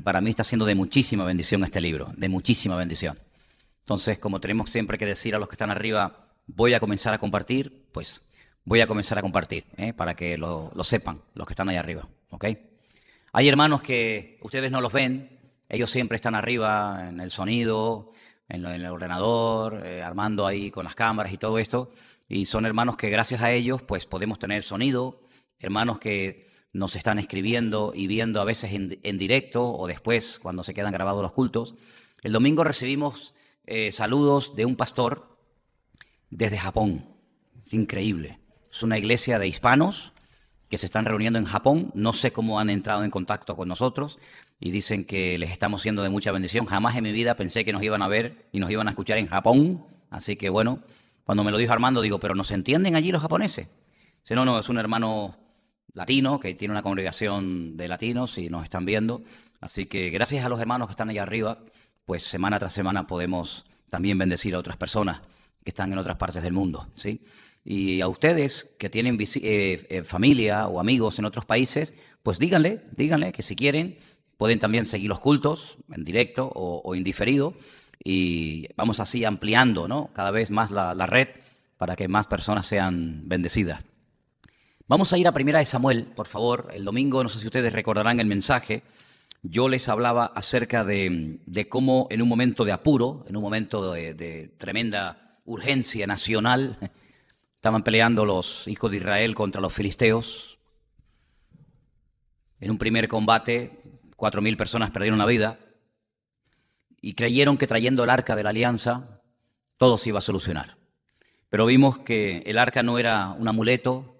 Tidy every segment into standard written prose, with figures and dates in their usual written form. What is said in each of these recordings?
para mí está siendo de muchísima bendición este libro, de muchísima bendición. Entonces, como tenemos siempre que decir a los que están arriba, voy a comenzar a compartir, pues voy a comenzar a compartir, para que lo sepan los que están ahí arriba, ¿ok? Hay hermanos que ustedes no los ven, ellos siempre están arriba en el sonido, en el ordenador, armando ahí con las cámaras y todo esto, y son hermanos que gracias a ellos pues podemos tener sonido, hermanos que nos están escribiendo y viendo a veces en directo o después cuando se quedan grabados los cultos. El domingo recibimos saludos de un pastor desde Japón. Es increíble. Es una iglesia de hispanos que se están reuniendo en Japón. No sé cómo han entrado en contacto con nosotros y dicen que les estamos siendo de mucha bendición. Jamás en mi vida pensé que nos iban a ver y nos iban a escuchar en Japón. Así que bueno, cuando me lo dijo Armando, digo, ¿pero nos entienden allí los japoneses? Dice, no, es un hermano latino que tiene una congregación de latinos y nos están viendo. Así que gracias a los hermanos que están allá arriba, pues semana tras semana podemos también bendecir a otras personas que están en otras partes del mundo, ¿sí? Y a ustedes que tienen familia o amigos en otros países, pues díganle que si quieren pueden también seguir los cultos en directo o indiferido y vamos así ampliando, ¿no?, cada vez más la red para que más personas sean bendecidas. Vamos a ir a 1 Samuel, por favor. El domingo, no sé si ustedes recordarán el mensaje, yo les hablaba acerca de cómo en un momento de apuro, en un momento de tremenda urgencia nacional, estaban peleando los hijos de Israel contra los filisteos. En un primer combate, 4.000 personas perdieron la vida y creyeron que trayendo el arca de la alianza todo se iba a solucionar. Pero vimos que el arca no era un amuleto,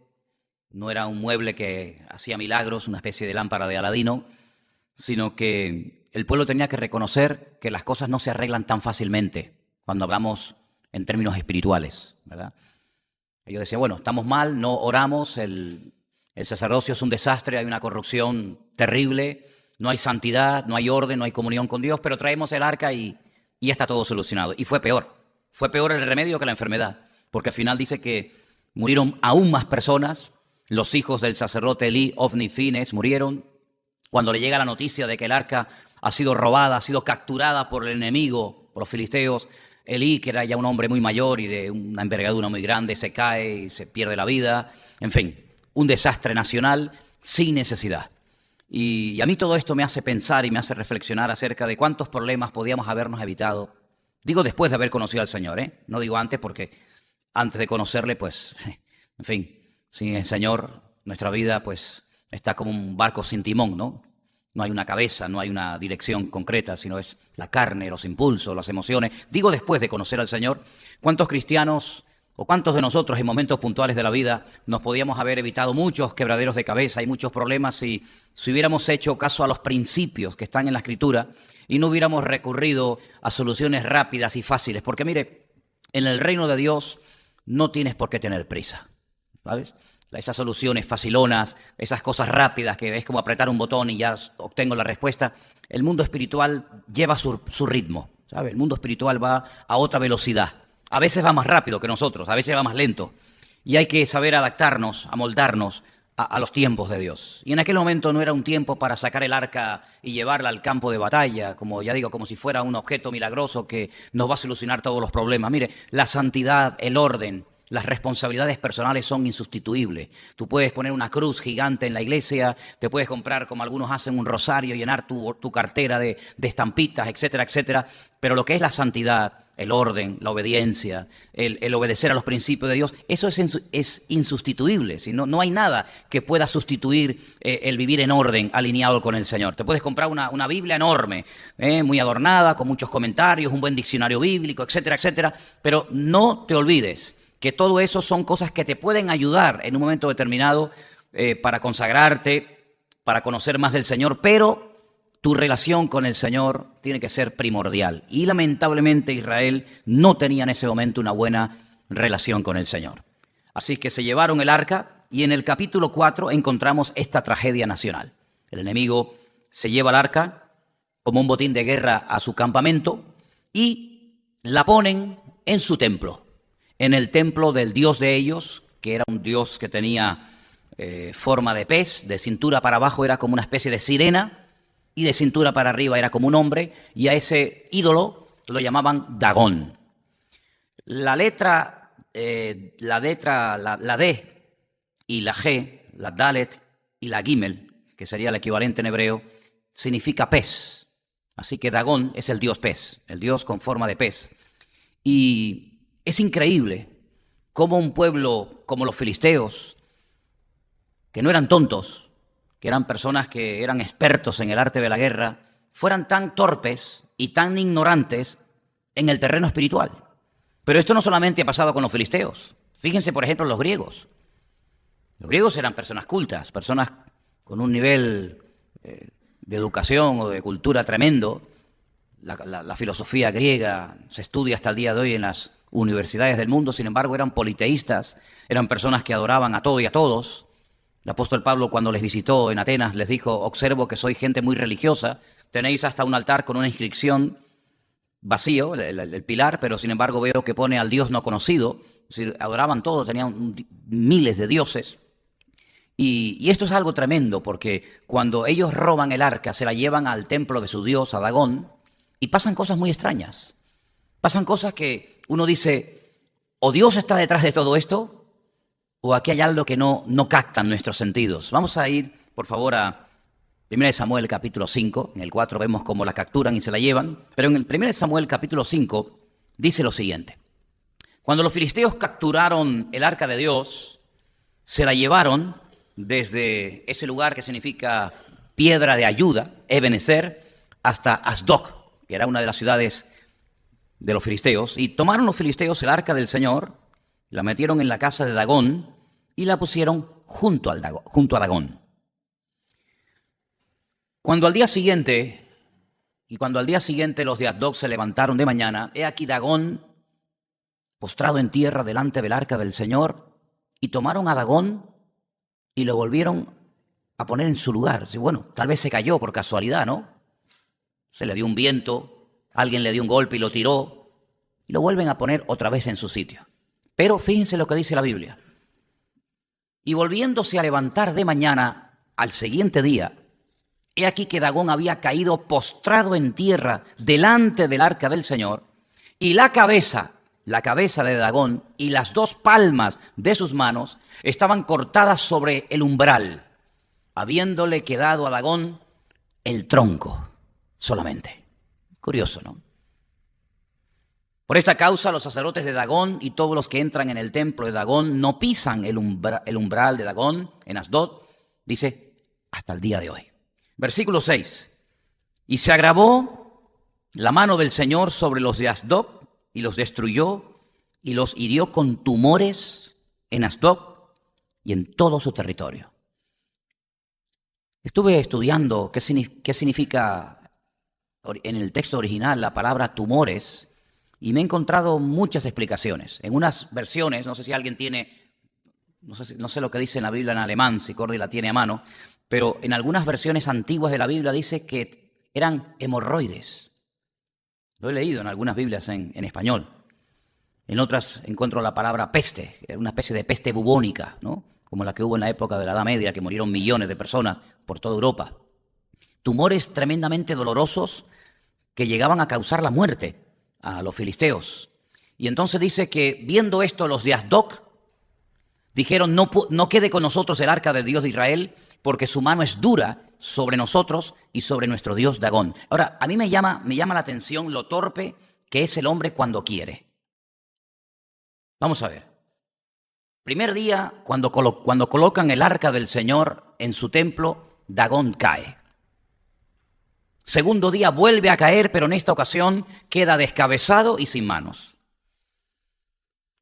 no era un mueble que hacía milagros, una especie de lámpara de Aladino, sino que el pueblo tenía que reconocer que las cosas no se arreglan tan fácilmente cuando hablamos en términos espirituales, ¿verdad? Ellos decían, bueno, estamos mal, no oramos, el sacerdocio es un desastre, hay una corrupción terrible, no hay santidad, no hay orden, no hay comunión con Dios, pero traemos el arca y ya está todo solucionado. Y fue peor el remedio que la enfermedad, porque al final dice que murieron aún más personas. Los hijos del sacerdote Elí, Ofni y Fines murieron. Cuando le llega la noticia de que el arca ha sido robada, ha sido capturada por el enemigo, por los filisteos, Elí, que era ya un hombre muy mayor y de una envergadura muy grande, se cae y se pierde la vida. En fin, un desastre nacional sin necesidad. Y a mí todo esto me hace pensar y me hace reflexionar acerca de cuántos problemas podíamos habernos evitado. Digo después de haber conocido al Señor, ¿eh? No digo antes, porque antes de conocerle, pues, en fin, sin el Señor, nuestra vida pues está como un barco sin timón, ¿no? No hay una cabeza, no hay una dirección concreta, sino es la carne, los impulsos, las emociones. Digo después de conocer al Señor, ¿cuántos cristianos o cuántos de nosotros en momentos puntuales de la vida nos podíamos haber evitado muchos quebraderos de cabeza y muchos problemas si hubiéramos hecho caso a los principios que están en la Escritura y no hubiéramos recurrido a soluciones rápidas y fáciles? Porque mire, en el reino de Dios no tienes por qué tener prisa, ¿sabes? Esas soluciones facilonas, esas cosas rápidas que es como apretar un botón y ya obtengo la respuesta. El mundo espiritual lleva su ritmo, ¿sabes? El mundo espiritual va a otra velocidad. A veces va más rápido que nosotros, a veces va más lento. Y hay que saber adaptarnos, amoldarnos a los tiempos de Dios. Y en aquel momento no era un tiempo para sacar el arca y llevarla al campo de batalla, como ya digo, como si fuera un objeto milagroso que nos va a solucionar todos los problemas. Mire, la santidad, el orden, las responsabilidades personales son insustituibles. Tú puedes poner una cruz gigante en la iglesia, te puedes comprar, como algunos hacen, un rosario, llenar tu cartera de estampitas, etcétera, etcétera. Pero lo que es la santidad, el orden, la obediencia, el obedecer a los principios de Dios, eso es insustituible. Si no hay nada que pueda sustituir el vivir en orden, alineado con el Señor. Te puedes comprar una Biblia enorme, muy adornada, con muchos comentarios, un buen diccionario bíblico, etcétera, etcétera. Pero no te olvides que todo eso son cosas que te pueden ayudar en un momento determinado para consagrarte, para conocer más del Señor, pero tu relación con el Señor tiene que ser primordial. Y lamentablemente Israel no tenía en ese momento una buena relación con el Señor. Así que se llevaron el arca y en el capítulo 4 encontramos esta tragedia nacional. El enemigo se lleva el arca como un botín de guerra a su campamento y la ponen en su templo. En el templo del dios de ellos, que era un dios que tenía forma de pez, de cintura para abajo era como una especie de sirena, y de cintura para arriba era como un hombre, y a ese ídolo lo llamaban Dagón. La D y la G, la Dalet y la Gimel, que sería el equivalente en hebreo, significa pez. Así que Dagón es el dios pez, el dios con forma de pez. Y es increíble cómo un pueblo como los filisteos, que no eran tontos, que eran personas que eran expertos en el arte de la guerra, fueran tan torpes y tan ignorantes en el terreno espiritual. Pero esto no solamente ha pasado con los filisteos. Fíjense, por ejemplo, los griegos. Los griegos eran personas cultas, personas con un nivel de educación o de cultura tremendo. La filosofía griega se estudia hasta el día de hoy en las universidades del mundo. Sin embargo, eran politeístas, eran personas que adoraban a todo y a todos. El apóstol Pablo, cuando les visitó en Atenas, les dijo: observo que sois gente muy religiosa, tenéis hasta un altar con una inscripción vacío, el pilar, pero sin embargo veo que pone al Dios no conocido. Es decir, adoraban todo, tenían miles de dioses. Y esto es algo tremendo, porque cuando ellos roban el arca, se la llevan al templo de su dios, a Dagón, y pasan cosas muy extrañas. Pasan cosas que uno dice: o Dios está detrás de todo esto, o aquí hay algo que no captan nuestros sentidos. Vamos a ir, por favor, a 1 Samuel capítulo 5. En el 4 vemos cómo la capturan y se la llevan. Pero en el 1 Samuel capítulo 5 dice lo siguiente: cuando los filisteos capturaron el arca de Dios, se la llevaron desde ese lugar que significa piedra de ayuda, Ebenezer, hasta Asdod, que era una de las ciudades de los filisteos. Y tomaron los filisteos el arca del Señor, la metieron en la casa de Dagón y la pusieron junto a Dagón. Cuando al día siguiente los de Asdod se levantaron de mañana, he aquí Dagón postrado en tierra delante del arca del Señor, y tomaron a Dagón y lo volvieron a poner en su lugar. Bueno, tal vez se cayó por casualidad, ¿no? Se le dio un viento, alguien le dio un golpe y lo tiró, y lo vuelven a poner otra vez en su sitio. Pero fíjense lo que dice la Biblia. Y volviéndose a levantar de mañana al siguiente día, he aquí que Dagón había caído postrado en tierra delante del arca del Señor, y la cabeza de Dagón y las dos palmas de sus manos estaban cortadas sobre el umbral, habiéndole quedado a Dagón el tronco solamente. Curioso, ¿no? Por esta causa, los sacerdotes de Dagón y todos los que entran en el templo de Dagón no pisan el umbral de Dagón en Asdod, dice, hasta el día de hoy. Versículo 6. Y se agravó la mano del Señor sobre los de Asdod y los destruyó y los hirió con tumores en Asdod y en todo su territorio. Estuve estudiando qué significa en el texto original la palabra tumores, y me he encontrado muchas explicaciones. En unas versiones, no sé si alguien tiene, no sé lo que dice en la Biblia en alemán, si Cordy la tiene a mano, pero en algunas versiones antiguas de la Biblia dice que eran hemorroides. Lo he leído en algunas Biblias en español. En otras encuentro la palabra peste, una especie de peste bubónica, ¿no? Como la que hubo en la época de la Edad Media, que murieron millones de personas por toda Europa. Tumores tremendamente dolorosos que llegaban a causar la muerte a los filisteos. Y entonces dice que viendo esto los de Asdod dijeron: no quede con nosotros el arca del Dios de Israel, porque su mano es dura sobre nosotros y sobre nuestro Dios Dagón. Ahora, a mí me llama la atención lo torpe que es el hombre cuando quiere. Vamos a ver. Primer día, cuando colocan el arca del Señor en su templo, Dagón cae. Segundo día vuelve a caer, pero en esta ocasión queda descabezado y sin manos.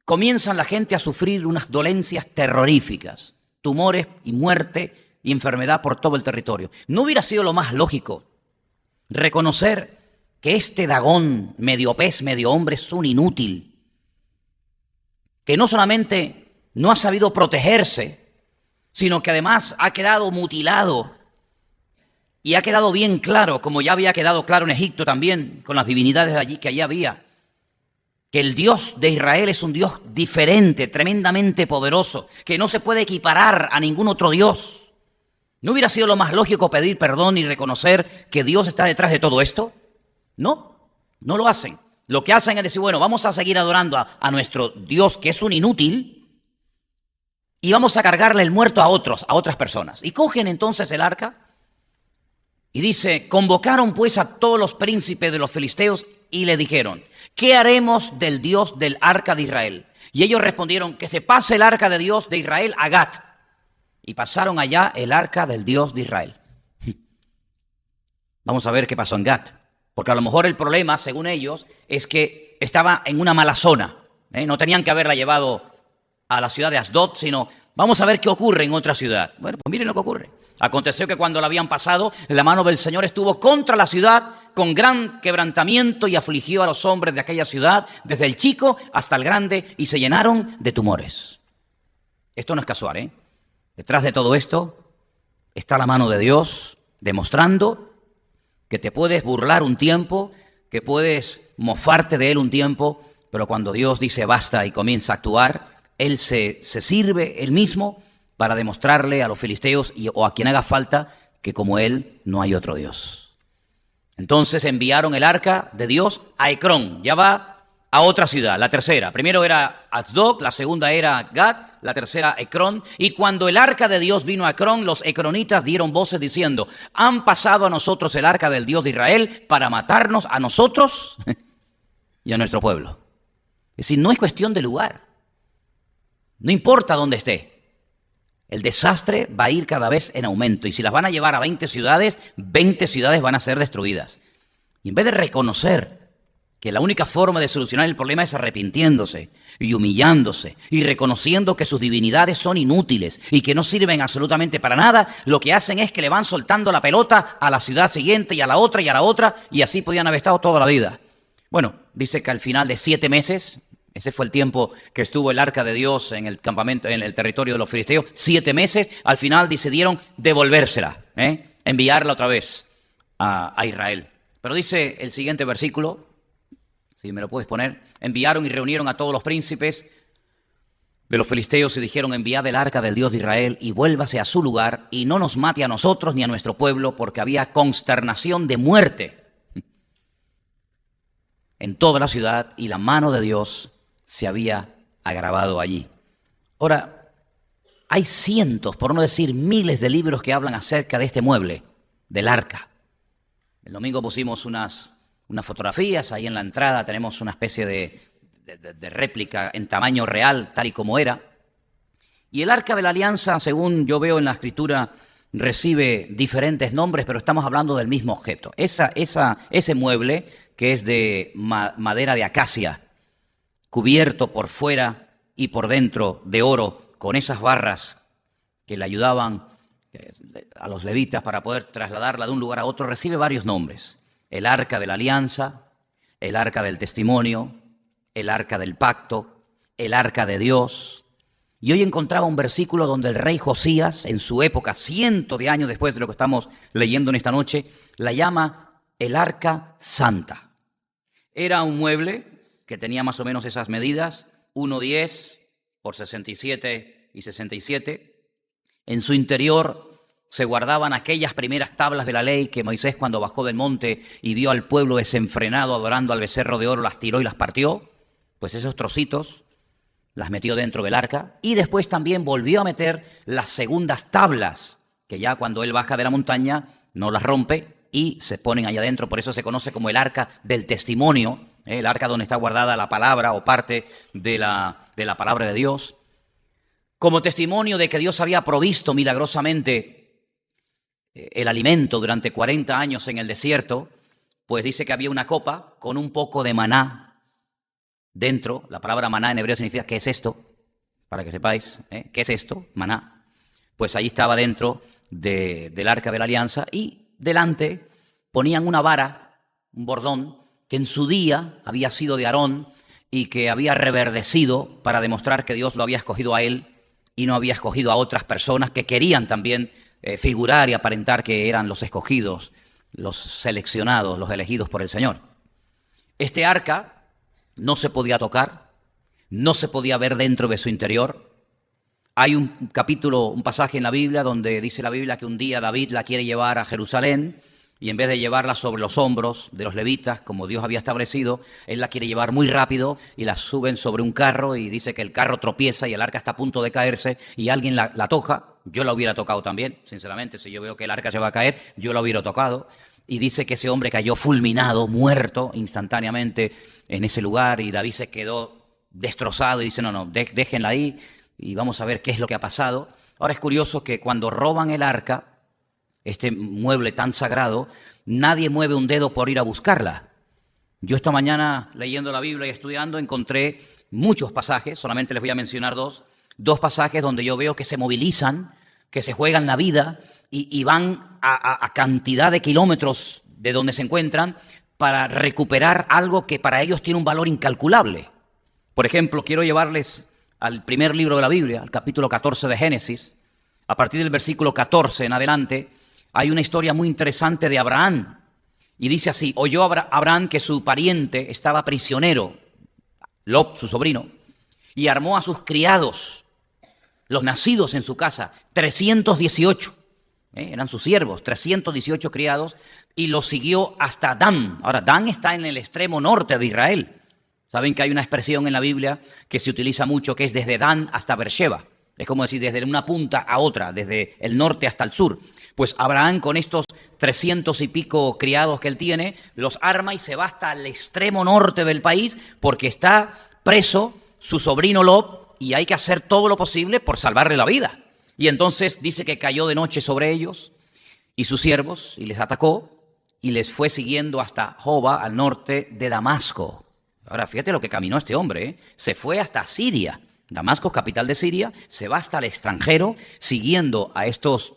Comienzan la gente a sufrir unas dolencias terroríficas, tumores y muerte y enfermedad por todo el territorio. ¿No hubiera sido lo más lógico reconocer que este Dagón, medio pez, medio hombre, es un inútil, que no solamente no ha sabido protegerse, sino que además ha quedado mutilado? Y ha quedado bien claro, como ya había quedado claro en Egipto también, con las divinidades allí que allí había, que el Dios de Israel es un Dios diferente, tremendamente poderoso, que no se puede equiparar a ningún otro Dios. ¿No hubiera sido lo más lógico pedir perdón y reconocer que Dios está detrás de todo esto? No, no lo hacen. Lo que hacen es decir, bueno, vamos a seguir adorando a nuestro Dios, que es un inútil, y vamos a cargarle el muerto a otras personas. Y cogen entonces el arca y dice, convocaron pues a todos los príncipes de los filisteos y le dijeron, ¿qué haremos del Dios del arca de Israel? Y ellos respondieron, que se pase el arca de Dios de Israel a Gat. Y pasaron allá el arca del Dios de Israel. Vamos a ver qué pasó en Gat. Porque a lo mejor el problema, según ellos, es que estaba en una mala zona. No tenían que haberla llevado a la ciudad de Asdod, sino vamos a ver qué ocurre en otra ciudad. Bueno, pues miren lo que ocurre. Aconteció que cuando la habían pasado, la mano del Señor estuvo contra la ciudad con gran quebrantamiento y afligió a los hombres de aquella ciudad, desde el chico hasta el grande, y se llenaron de tumores. Esto no es casual, ¿eh? Detrás de todo esto está la mano de Dios demostrando que te puedes burlar un tiempo, que puedes mofarte de Él un tiempo, pero cuando Dios dice basta y comienza a actuar, Él se sirve Él mismo para demostrarle a los filisteos o a quien haga falta que como Él no hay otro Dios. Entonces enviaron el arca de Dios a Ecrón, ya va a otra ciudad, la tercera. Primero era Asdod, la segunda era Gat, la tercera Ecrón. Y cuando el arca de Dios vino a Ecrón, los ecronitas dieron voces diciendo, han pasado a nosotros el arca del Dios de Israel para matarnos a nosotros y a nuestro pueblo. Es decir, no es cuestión de lugar. No importa dónde esté. El desastre va a ir cada vez en aumento. Y si las van a llevar a 20 ciudades van a ser destruidas. Y en vez de reconocer que la única forma de solucionar el problema es arrepintiéndose y humillándose y reconociendo que sus divinidades son inútiles y que no sirven absolutamente para nada, lo que hacen es que le van soltando la pelota a la ciudad siguiente y a la otra y así podían haber estado toda la vida. Bueno, dice que al final de 7 meses, ese fue el tiempo que estuvo el arca de Dios en el campamento, en el territorio de los filisteos, 7 meses, al final decidieron devolvérsela, enviarla otra vez a Israel. Pero dice el siguiente versículo, si me lo puedes poner, enviaron y reunieron a todos los príncipes de los filisteos y dijeron, enviad el arca del Dios de Israel y vuélvase a su lugar y no nos mate a nosotros ni a nuestro pueblo, porque había consternación de muerte en toda la ciudad y la mano de Dios se había agravado allí. Ahora, hay cientos, por no decir miles de libros que hablan acerca de este mueble, del arca. El domingo pusimos unas fotografías, ahí en la entrada tenemos una especie de réplica en tamaño real, tal y como era. Y el arca de la alianza, según yo veo en la escritura, recibe diferentes nombres, pero estamos hablando del mismo objeto. Ese mueble, que es de madera de acacia, cubierto por fuera y por dentro de oro, con esas barras que le ayudaban a los levitas para poder trasladarla de un lugar a otro, recibe varios nombres. El arca de la alianza, el arca del testimonio, el arca del pacto, el arca de Dios. Y hoy encontraba un versículo donde el rey Josías, en su época, cientos de años después de lo que estamos leyendo en esta noche, la llama el arca santa. Era un mueble que tenía más o menos esas medidas, 1,10 por 67 y 67. En su interior se guardaban aquellas primeras tablas de la ley que Moisés, cuando bajó del monte y vio al pueblo desenfrenado adorando al becerro de oro, las tiró y las partió. Pues esos trocitos las metió dentro del arca y después también volvió a meter las segundas tablas, que ya cuando él baja de la montaña no las rompe y se ponen allá adentro. Por eso se conoce como el arca del testimonio, el arca donde está guardada la palabra o parte de la palabra de Dios, como testimonio de que Dios había provisto milagrosamente el alimento durante 40 años en el desierto. Pues dice que había una copa con un poco de maná dentro. La palabra maná en hebreo significa ¿qué es esto? Para que sepáis, ¿qué es esto? Maná. Pues ahí estaba dentro del arca de la alianza y delante ponían una vara, un bordón, que en su día había sido de Aarón y que había reverdecido para demostrar que Dios lo había escogido a él y no había escogido a otras personas que querían también figurar y aparentar que eran los escogidos, los seleccionados, los elegidos por el Señor. Este arca no se podía tocar, no se podía ver dentro de su interior. Hay un capítulo, un pasaje en la Biblia donde dice la Biblia que un día David la quiere llevar a Jerusalén y en vez de llevarla sobre los hombros de los levitas, como Dios había establecido, él la quiere llevar muy rápido y la suben sobre un carro y dice que el carro tropieza y el arca está a punto de caerse y alguien la toca. Yo la hubiera tocado también, sinceramente, si yo veo que el arca se va a caer, yo la hubiera tocado. Y dice que ese hombre cayó fulminado, muerto instantáneamente en ese lugar y David se quedó destrozado y dice, no, déjenla ahí y vamos a ver qué es lo que ha pasado. Ahora es curioso que cuando roban el arca, este mueble tan sagrado, nadie mueve un dedo por ir a buscarla. Yo esta mañana, leyendo la Biblia y estudiando, encontré muchos pasajes, solamente les voy a mencionar dos pasajes donde yo veo que se movilizan, que se juegan la vida y van a cantidad de kilómetros de donde se encuentran para recuperar algo que para ellos tiene un valor incalculable. Por ejemplo, quiero llevarles al primer libro de la Biblia, al capítulo 14 de Génesis. A partir del versículo 14 en adelante, hay una historia muy interesante de Abraham. Y dice así, oyó Abraham que su pariente estaba prisionero, Lot, su sobrino, y armó a sus criados, los nacidos en su casa, 318. Eran sus siervos, 318 criados, y los siguió hasta Dan. Ahora, Dan está en el extremo norte de Israel. Saben que hay una expresión en la Biblia que se utiliza mucho, que es desde Dan hasta Beersheba. Es como decir, desde una punta a otra, desde el norte hasta el sur. Pues Abraham, con estos 300 y pico criados que él tiene, los arma y se va hasta el extremo norte del país porque está preso su sobrino Lot y hay que hacer todo lo posible por salvarle la vida. Y entonces dice que cayó de noche sobre ellos y sus siervos y les atacó y les fue siguiendo hasta Joba, al norte de Damasco. Ahora, fíjate lo que caminó este hombre, ¿eh? Se fue hasta Siria. Damasco, capital de Siria, se va hasta el extranjero siguiendo a estas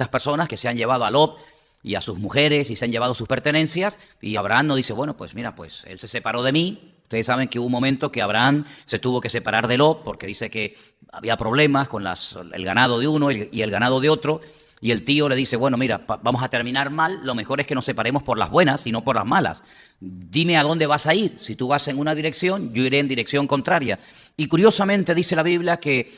personas que se han llevado a Lot y a sus mujeres y se han llevado sus pertenencias. Y Abraham no dice, bueno, pues mira, pues él se separó de mí. Ustedes saben que hubo un momento que Abraham se tuvo que separar de Lot porque dice que había problemas con el ganado de uno y el ganado de otro. Y el tío le dice, bueno, mira, vamos a terminar mal, lo mejor es que nos separemos por las buenas y no por las malas. Dime a dónde vas a ir. Si tú vas en una dirección, yo iré en dirección contraria. Y curiosamente dice la Biblia que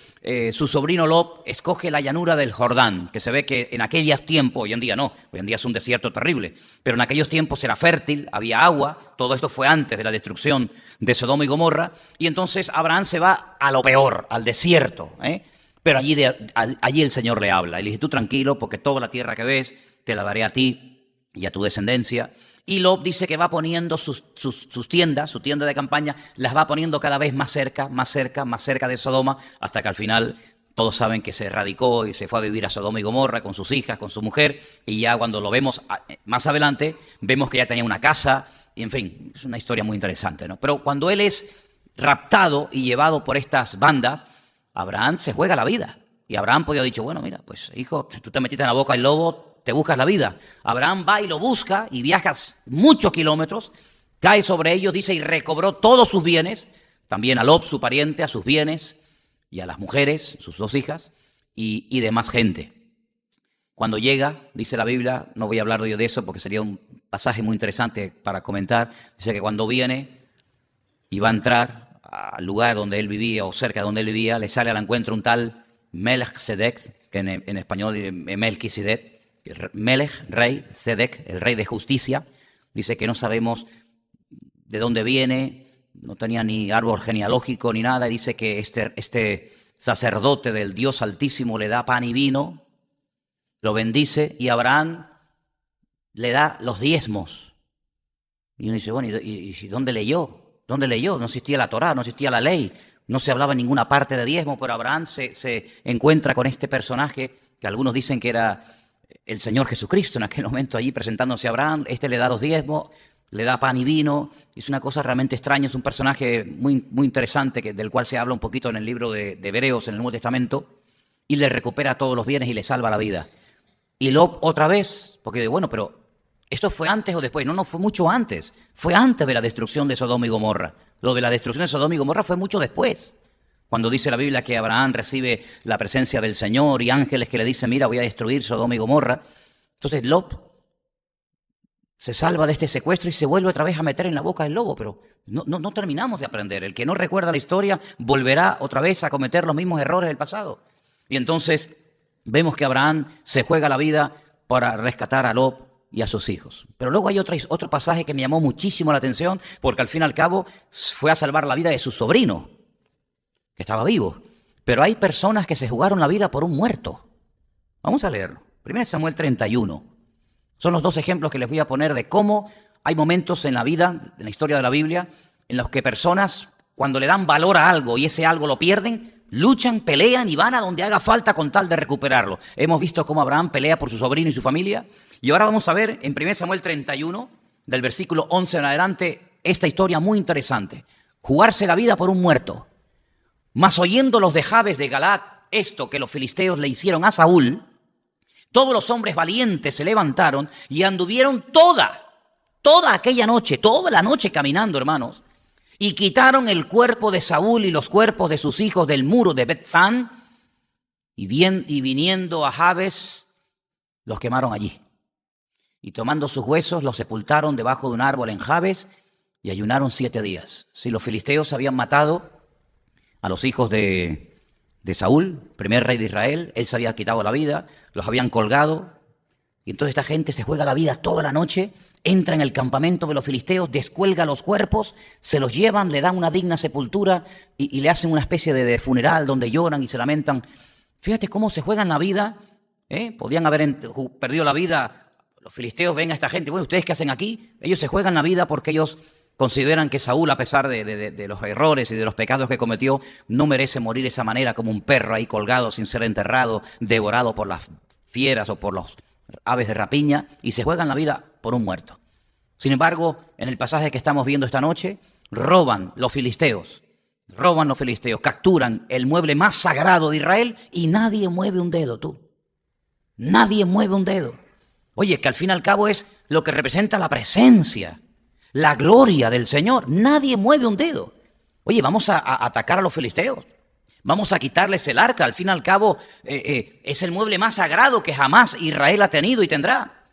su sobrino Lot escoge la llanura del Jordán, que se ve que en aquellos tiempos, hoy en día no, hoy en día es un desierto terrible, pero en aquellos tiempos era fértil, había agua, todo esto fue antes de la destrucción de Sodoma y Gomorra, y entonces Abraham se va a lo peor, al desierto, Pero allí el Señor le habla. Y le dice, tú tranquilo, porque toda la tierra que ves te la daré a ti y a tu descendencia. Y Lot dice que va poniendo sus tiendas, su tienda de campaña, las va poniendo cada vez más cerca, más cerca, más cerca de Sodoma, hasta que al final todos saben que se radicó y se fue a vivir a Sodoma y Gomorra con sus hijas, con su mujer. Y ya cuando lo vemos más adelante, vemos que ya tenía una casa. Y en fin, es una historia muy interesante, ¿no? Pero cuando él es raptado y llevado por estas bandas, Abraham se juega la vida. Y Abraham podía haber dicho, bueno, mira, pues hijo, tú te metiste en la boca del lobo, te buscas la vida. Abraham va y lo busca y viajas muchos kilómetros, cae sobre ellos, dice, y recobró todos sus bienes, también a Lot, su pariente, a sus bienes, y a las mujeres, sus dos hijas, y demás gente. Cuando llega, dice la Biblia, no voy a hablar yo de eso porque sería un pasaje muy interesante para comentar, dice que cuando viene y va a entrar al lugar donde él vivía o cerca de donde él vivía, le sale al encuentro un tal Melchizedek, que en español es Melquisedec, Melech, rey, Sedec, el rey de justicia. Dice que no sabemos de dónde viene, no tenía ni árbol genealógico ni nada. Dice que este sacerdote del Dios Altísimo le da pan y vino, lo bendice y Abraham le da los diezmos. Y uno dice, bueno, ¿y dónde leyó? ¿Dónde leyó? No existía la Torá, no existía la ley, no se hablaba en ninguna parte de diezmo, pero Abraham se encuentra con este personaje que algunos dicen que era el Señor Jesucristo en aquel momento allí presentándose a Abraham. Le da los diezmos, le da pan y vino. Es una cosa realmente extraña, es un personaje muy, muy interesante del cual se habla un poquito en el libro de Hebreos, en el Nuevo Testamento, y le recupera todos los bienes y le salva la vida. Y Lot otra vez, porque bueno, pero ¿esto fue antes o después? No, fue mucho antes. Fue antes de la destrucción de Sodoma y Gomorra. Lo de la destrucción de Sodoma y Gomorra fue mucho después. Cuando dice la Biblia que Abraham recibe la presencia del Señor y ángeles que le dicen, mira, voy a destruir Sodoma y Gomorra. Entonces Lot se salva de este secuestro y se vuelve otra vez a meter en la boca del lobo, pero no terminamos de aprender. El que no recuerda la historia volverá otra vez a cometer los mismos errores del pasado. Y entonces vemos que Abraham se juega la vida para rescatar a Lot y a sus hijos. Pero luego hay otro pasaje que me llamó muchísimo la atención, porque al fin y al cabo fue a salvar la vida de su sobrino, que estaba vivo. Pero hay personas que se jugaron la vida por un muerto. Vamos a leerlo. 1 Samuel 31. Son los dos ejemplos que les voy a poner de cómo hay momentos en la vida, en la historia de la Biblia, en los que personas, cuando le dan valor a algo y ese algo lo pierden, luchan, pelean y van a donde haga falta con tal de recuperarlo. Hemos visto cómo Abraham pelea por su sobrino y su familia. Y ahora vamos a ver en 1 Samuel 31, del versículo 11 en adelante, esta historia muy interesante. Jugarse la vida por un muerto. Mas oyendo los de Jabes de Galaad esto que los filisteos le hicieron a Saúl, todos los hombres valientes se levantaron y anduvieron toda aquella noche, toda la noche caminando, hermanos, y quitaron el cuerpo de Saúl y los cuerpos de sus hijos del muro de Bet-San, y viniendo a Jabes, los quemaron allí. Y tomando sus huesos, los sepultaron debajo de un árbol en Jabes y ayunaron 7 días. Si los filisteos habían matado a los hijos de Saúl, primer rey de Israel, él se había quitado la vida, los habían colgado, y entonces esta gente se juega la vida toda la noche, entra en el campamento de los filisteos, descuelga los cuerpos, se los llevan, le dan una digna sepultura y le hacen una especie de funeral donde lloran y se lamentan. Fíjate cómo se juegan la vida, podían haber perdido la vida, los filisteos ven a esta gente, bueno, ¿ustedes qué hacen aquí? Ellos se juegan la vida porque ellos consideran que Saúl, a pesar de los errores y de los pecados que cometió, no merece morir de esa manera como un perro ahí colgado sin ser enterrado, devorado por las fieras o por los aves de rapiña, y se juegan la vida por un muerto. Sin embargo, en el pasaje que estamos viendo esta noche, roban los filisteos, capturan el mueble más sagrado de Israel y nadie mueve un dedo, tú. Nadie mueve un dedo. Oye, que al fin y al cabo es lo que representa la presencia, la gloria del Señor. Nadie mueve un dedo. Oye, vamos a atacar a los filisteos. Vamos a quitarles el arca. Al fin y al cabo es el mueble más sagrado que jamás Israel ha tenido y tendrá.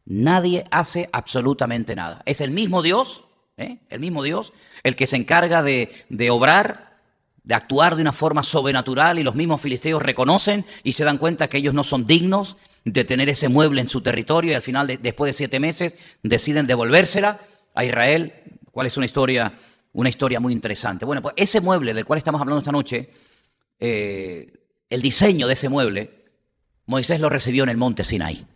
Nadie hace absolutamente nada. Es el mismo Dios, el que se encarga de obrar, de actuar de una forma sobrenatural, y los mismos filisteos reconocen y se dan cuenta que ellos no son dignos de tener ese mueble en su territorio, y al final, después de 7 meses, deciden devolvérsela a Israel, cuál es una historia muy interesante. Bueno, pues ese mueble del cual estamos hablando esta noche, el diseño de ese mueble, Moisés lo recibió en el monte Sinaí.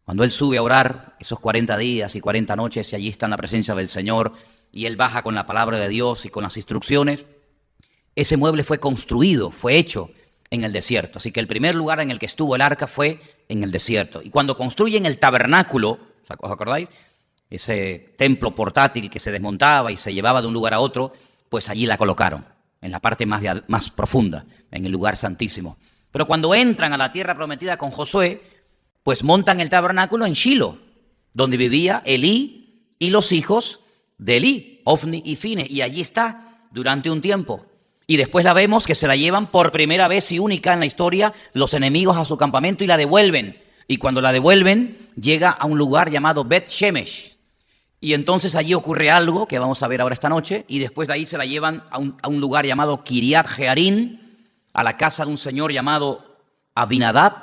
Cuando él sube a orar esos 40 días y 40 noches, y allí está en la presencia del Señor, y él baja con la palabra de Dios y con las instrucciones, ese mueble fue construido, fue hecho en el desierto. Así que el primer lugar en el que estuvo el arca fue en el desierto. Y cuando construyen el tabernáculo, ¿os acordáis? Ese templo portátil que se desmontaba y se llevaba de un lugar a otro, pues allí la colocaron, en la parte más profunda, en el lugar santísimo. Pero cuando entran a la tierra prometida con Josué, pues montan el tabernáculo en Shilo, donde vivía Elí y los hijos de Elí, Ofni y Fine, y allí está durante un tiempo. Y después la vemos que se la llevan por primera vez y única en la historia los enemigos a su campamento y la devuelven. Y cuando la devuelven, llega a un lugar llamado Bet Shemesh. Y entonces allí ocurre algo que vamos a ver ahora esta noche, y después de ahí se la llevan a un lugar llamado Kiriat Jearim, a la casa de un señor llamado Abinadab,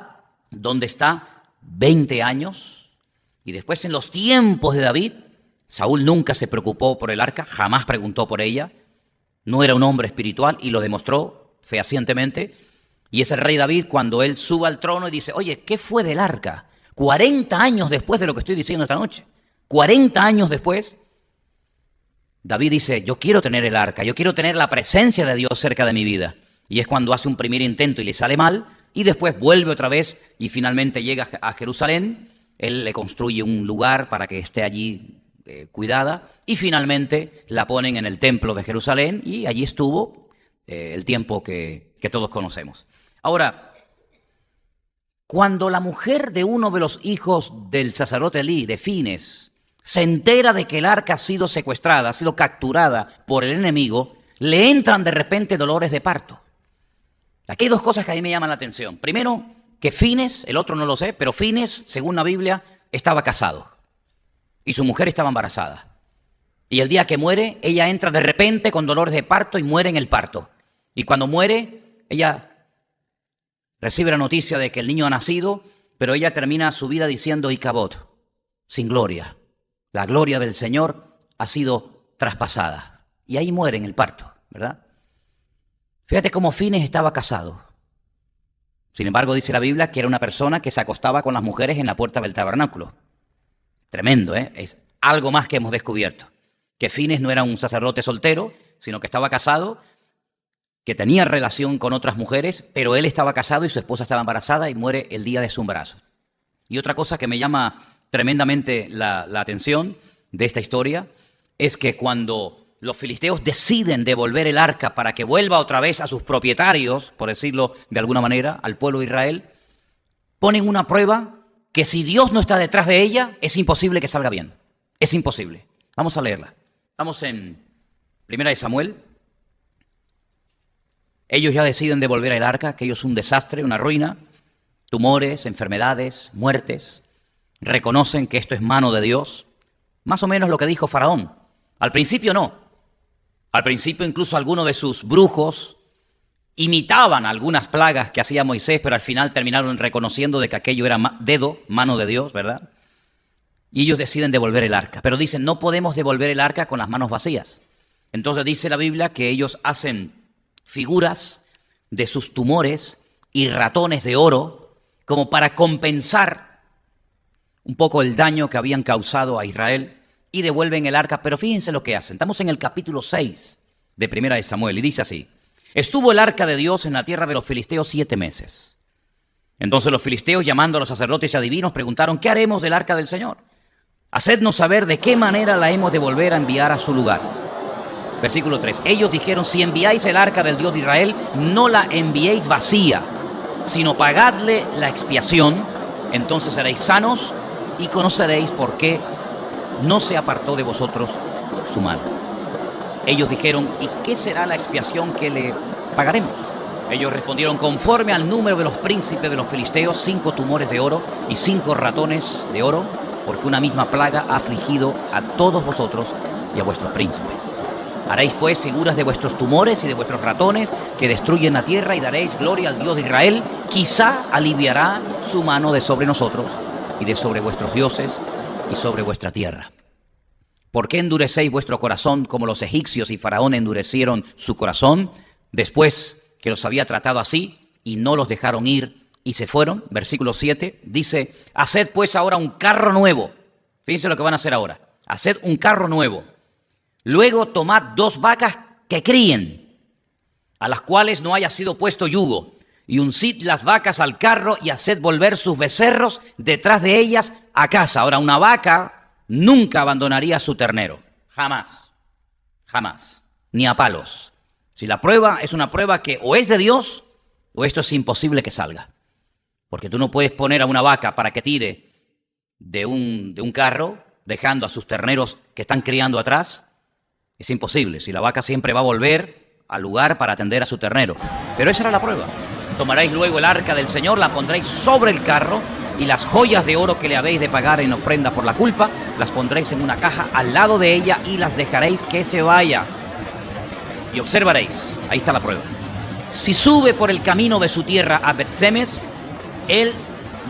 donde está 20 años. Y después, en los tiempos de David, Saúl nunca se preocupó por el arca, jamás preguntó por ella, no era un hombre espiritual y lo demostró fehacientemente. Y es el rey David cuando él sube al trono y dice, oye, ¿qué fue del arca? 40 años después de lo que estoy diciendo esta noche. 40 años después, David dice, yo quiero tener el arca, yo quiero tener la presencia de Dios cerca de mi vida. Y es cuando hace un primer intento y le sale mal, y después vuelve otra vez y finalmente llega a Jerusalén. Él le construye un lugar para que esté allí cuidada, y finalmente la ponen en el templo de Jerusalén, y allí estuvo el tiempo que todos conocemos. Ahora, cuando la mujer de uno de los hijos del sacerdote Elí, de Fines, se entera de que el arca ha sido secuestrada, ha sido capturada por el enemigo, le entran de repente dolores de parto. Aquí hay 2 cosas que a mí me llaman la atención. Primero, que Fines, el otro no lo sé, pero Fines, según la Biblia, estaba casado. y su mujer estaba embarazada. Y el día que muere, ella entra de repente con dolores de parto y muere en el parto. Y cuando muere, ella recibe la noticia de que el niño ha nacido, pero ella termina su vida diciendo Icabod, sin gloria. La gloria del Señor ha sido traspasada. Y ahí muere en el parto, ¿verdad? Fíjate cómo Fines estaba casado. Sin embargo, dice la Biblia que era una persona que se acostaba con las mujeres en la puerta del tabernáculo. Tremendo, ¿eh? Es algo más que hemos descubierto. Que Fines no era un sacerdote soltero, sino que estaba casado, que tenía relación con otras mujeres, pero él estaba casado y su esposa estaba embarazada y muere el día de su embarazo. Y otra cosa que me llama tremendamente la atención de esta historia es que cuando los filisteos deciden devolver el arca para que vuelva otra vez a sus propietarios, por decirlo de alguna manera, al pueblo de Israel, ponen una prueba que si Dios no está detrás de ella, es imposible que salga bien. Es imposible. Vamos a leerla. Estamos en 1 Samuel. Ellos ya deciden devolver el arca, aquello es un desastre, una ruina, tumores, enfermedades, muertes. Reconocen que esto es mano de Dios. Más o menos lo que dijo Faraón. Al principio no. Al principio incluso algunos de sus brujos imitaban algunas plagas que hacía Moisés, pero al final terminaron reconociendo de que aquello era mano de Dios, ¿verdad? Y ellos deciden devolver el arca. Pero dicen, no podemos devolver el arca con las manos vacías. Entonces dice la Biblia que ellos hacen figuras de sus tumores y ratones de oro como para compensar un poco el daño que habían causado a Israel y devuelven el arca. Pero fíjense lo que hacen. Estamos en el capítulo 6 de 1 Samuel y dice así: estuvo el arca de Dios en la tierra de los filisteos 7 meses. Entonces los filisteos, llamando a los sacerdotes y adivinos, preguntaron: ¿qué haremos del arca del Señor? Hacednos saber de qué manera la hemos de volver a enviar a su lugar. Versículo 3. Ellos dijeron: si enviáis el arca del Dios de Israel, no la enviéis vacía, sino pagadle la expiación, entonces seréis sanos y conoceréis por qué no se apartó de vosotros su mano. Ellos dijeron: ¿y qué será la expiación que le pagaremos? Ellos respondieron: conforme al número de los príncipes de los filisteos, 5 tumores de oro y 5 ratones de oro, porque una misma plaga ha afligido a todos vosotros y a vuestros príncipes. Haréis pues figuras de vuestros tumores y de vuestros ratones que destruyen la tierra y daréis gloria al Dios de Israel. Quizá aliviará su mano de sobre nosotros y de sobre vuestros dioses y sobre vuestra tierra. ¿Por qué endurecéis vuestro corazón como los egipcios y Faraón endurecieron su corazón después que los había tratado así y no los dejaron ir y se fueron? Versículo 7 dice: haced pues ahora un carro nuevo. Fíjense lo que van a hacer ahora. Haced un carro nuevo. Luego tomad 2 vacas que críen, a las cuales no haya sido puesto yugo, y uncid las vacas al carro y haced volver sus becerros detrás de ellas a casa. Ahora, una vaca nunca abandonaría a su ternero. Jamás. Jamás. Ni a palos. Si la prueba es una prueba que o es de Dios o esto es imposible que salga. Porque tú no puedes poner a una vaca para que tire de un carro dejando a sus terneros que están criando atrás. Es imposible. Si la vaca siempre va a volver al lugar para atender a su ternero. Pero esa era la prueba. Tomaréis luego el arca del Señor, la pondréis sobre el carro y las joyas de oro que le habéis de pagar en ofrenda por la culpa, las pondréis en una caja al lado de ella y las dejaréis que se vaya. Y observaréis, ahí está la prueba. Si sube por el camino de su tierra a Bet-Semes, él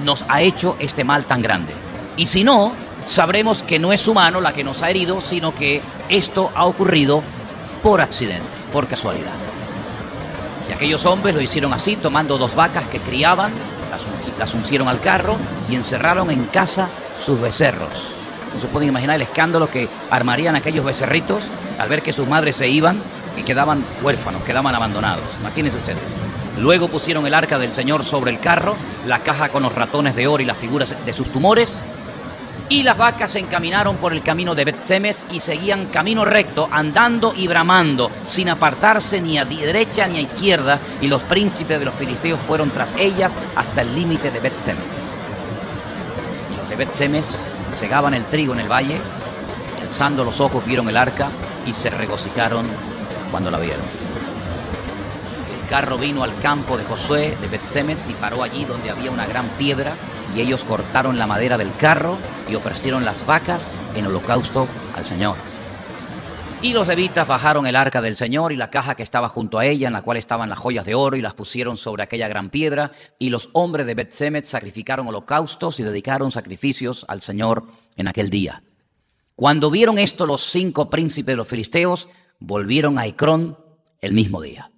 nos ha hecho este mal tan grande. Y si no, sabremos que no es su mano la que nos ha herido, sino que esto ha ocurrido por accidente, por casualidad. Y aquellos hombres lo hicieron así, tomando 2 vacas que criaban, las uncieron al carro y encerraron en casa sus becerros. No se pueden imaginar el escándalo que armarían aquellos becerritos al ver que sus madres se iban y quedaban huérfanos, quedaban abandonados. Imagínense ustedes. Luego pusieron el arca del Señor sobre el carro, la caja con los ratones de oro y las figuras de sus tumores, y las vacas se encaminaron por el camino de Bet-Semes y seguían camino recto, andando y bramando, sin apartarse ni a derecha ni a izquierda, y los príncipes de los filisteos fueron tras ellas hasta el límite de Bet-Semes. Y los de Bet-Semes segaban el trigo en el valle, y alzando los ojos vieron el arca y se regocijaron cuando la vieron. El carro vino al campo de Josué de Bet-Semes y paró allí donde había una gran piedra, y ellos cortaron la madera del carro y ofrecieron las vacas en holocausto al Señor. Y los levitas bajaron el arca del Señor y la caja que estaba junto a ella, en la cual estaban las joyas de oro, y las pusieron sobre aquella gran piedra. Y los hombres de Bet-Semes sacrificaron holocaustos y dedicaron sacrificios al Señor en aquel día. Cuando vieron esto los 5 príncipes de los filisteos, volvieron a Ecrón el mismo día.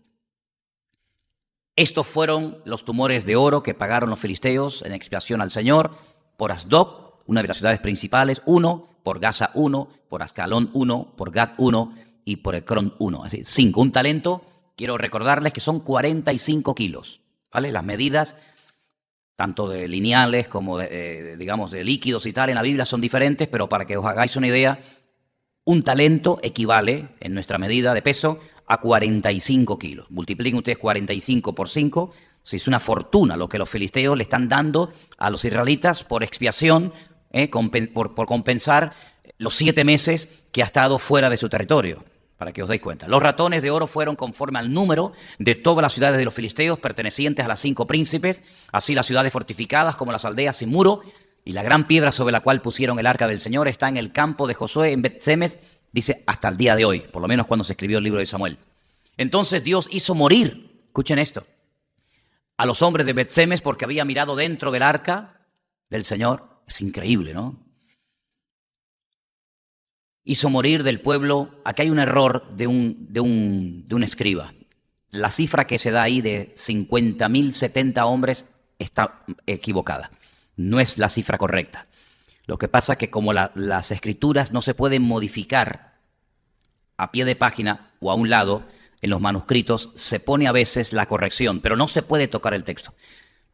Estos fueron los tumores de oro que pagaron los filisteos en expiación al Señor por Asdod, una de las ciudades principales, 1, por Gaza 1, por Ascalón 1, por Gat 1 y por Ecrón 1. Es decir, 5. Un talento, quiero recordarles que son 45 kilos, ¿vale? Las medidas, tanto de lineales como digamos de líquidos y tal, en la Biblia son diferentes, pero para que os hagáis una idea, un talento equivale, en nuestra medida de peso, a 45 kilos. Multipliquen ustedes 45 por 5, si es una fortuna lo que los filisteos le están dando a los israelitas por expiación, por compensar los 7 meses que ha estado fuera de su territorio, para que os deis cuenta. Los ratones de oro fueron conforme al número de todas las ciudades de los filisteos pertenecientes a las 5 príncipes, así las ciudades fortificadas como las aldeas sin muro, y la gran piedra sobre la cual pusieron el arca del Señor está en el campo de Josué en Bet-Semes, dice hasta el día de hoy, por lo menos cuando se escribió el libro de Samuel. Entonces Dios hizo morir, escuchen esto, a los hombres de Bet-Semes porque había mirado dentro del arca del Señor. Es increíble, ¿no? Hizo morir del pueblo. Aquí hay un error de un escriba. La cifra que se da ahí de 50.070 hombres está equivocada. No es la cifra correcta. Lo que pasa es que como las escrituras no se pueden modificar a pie de página o a un lado en los manuscritos, se pone a veces la corrección, pero no se puede tocar el texto.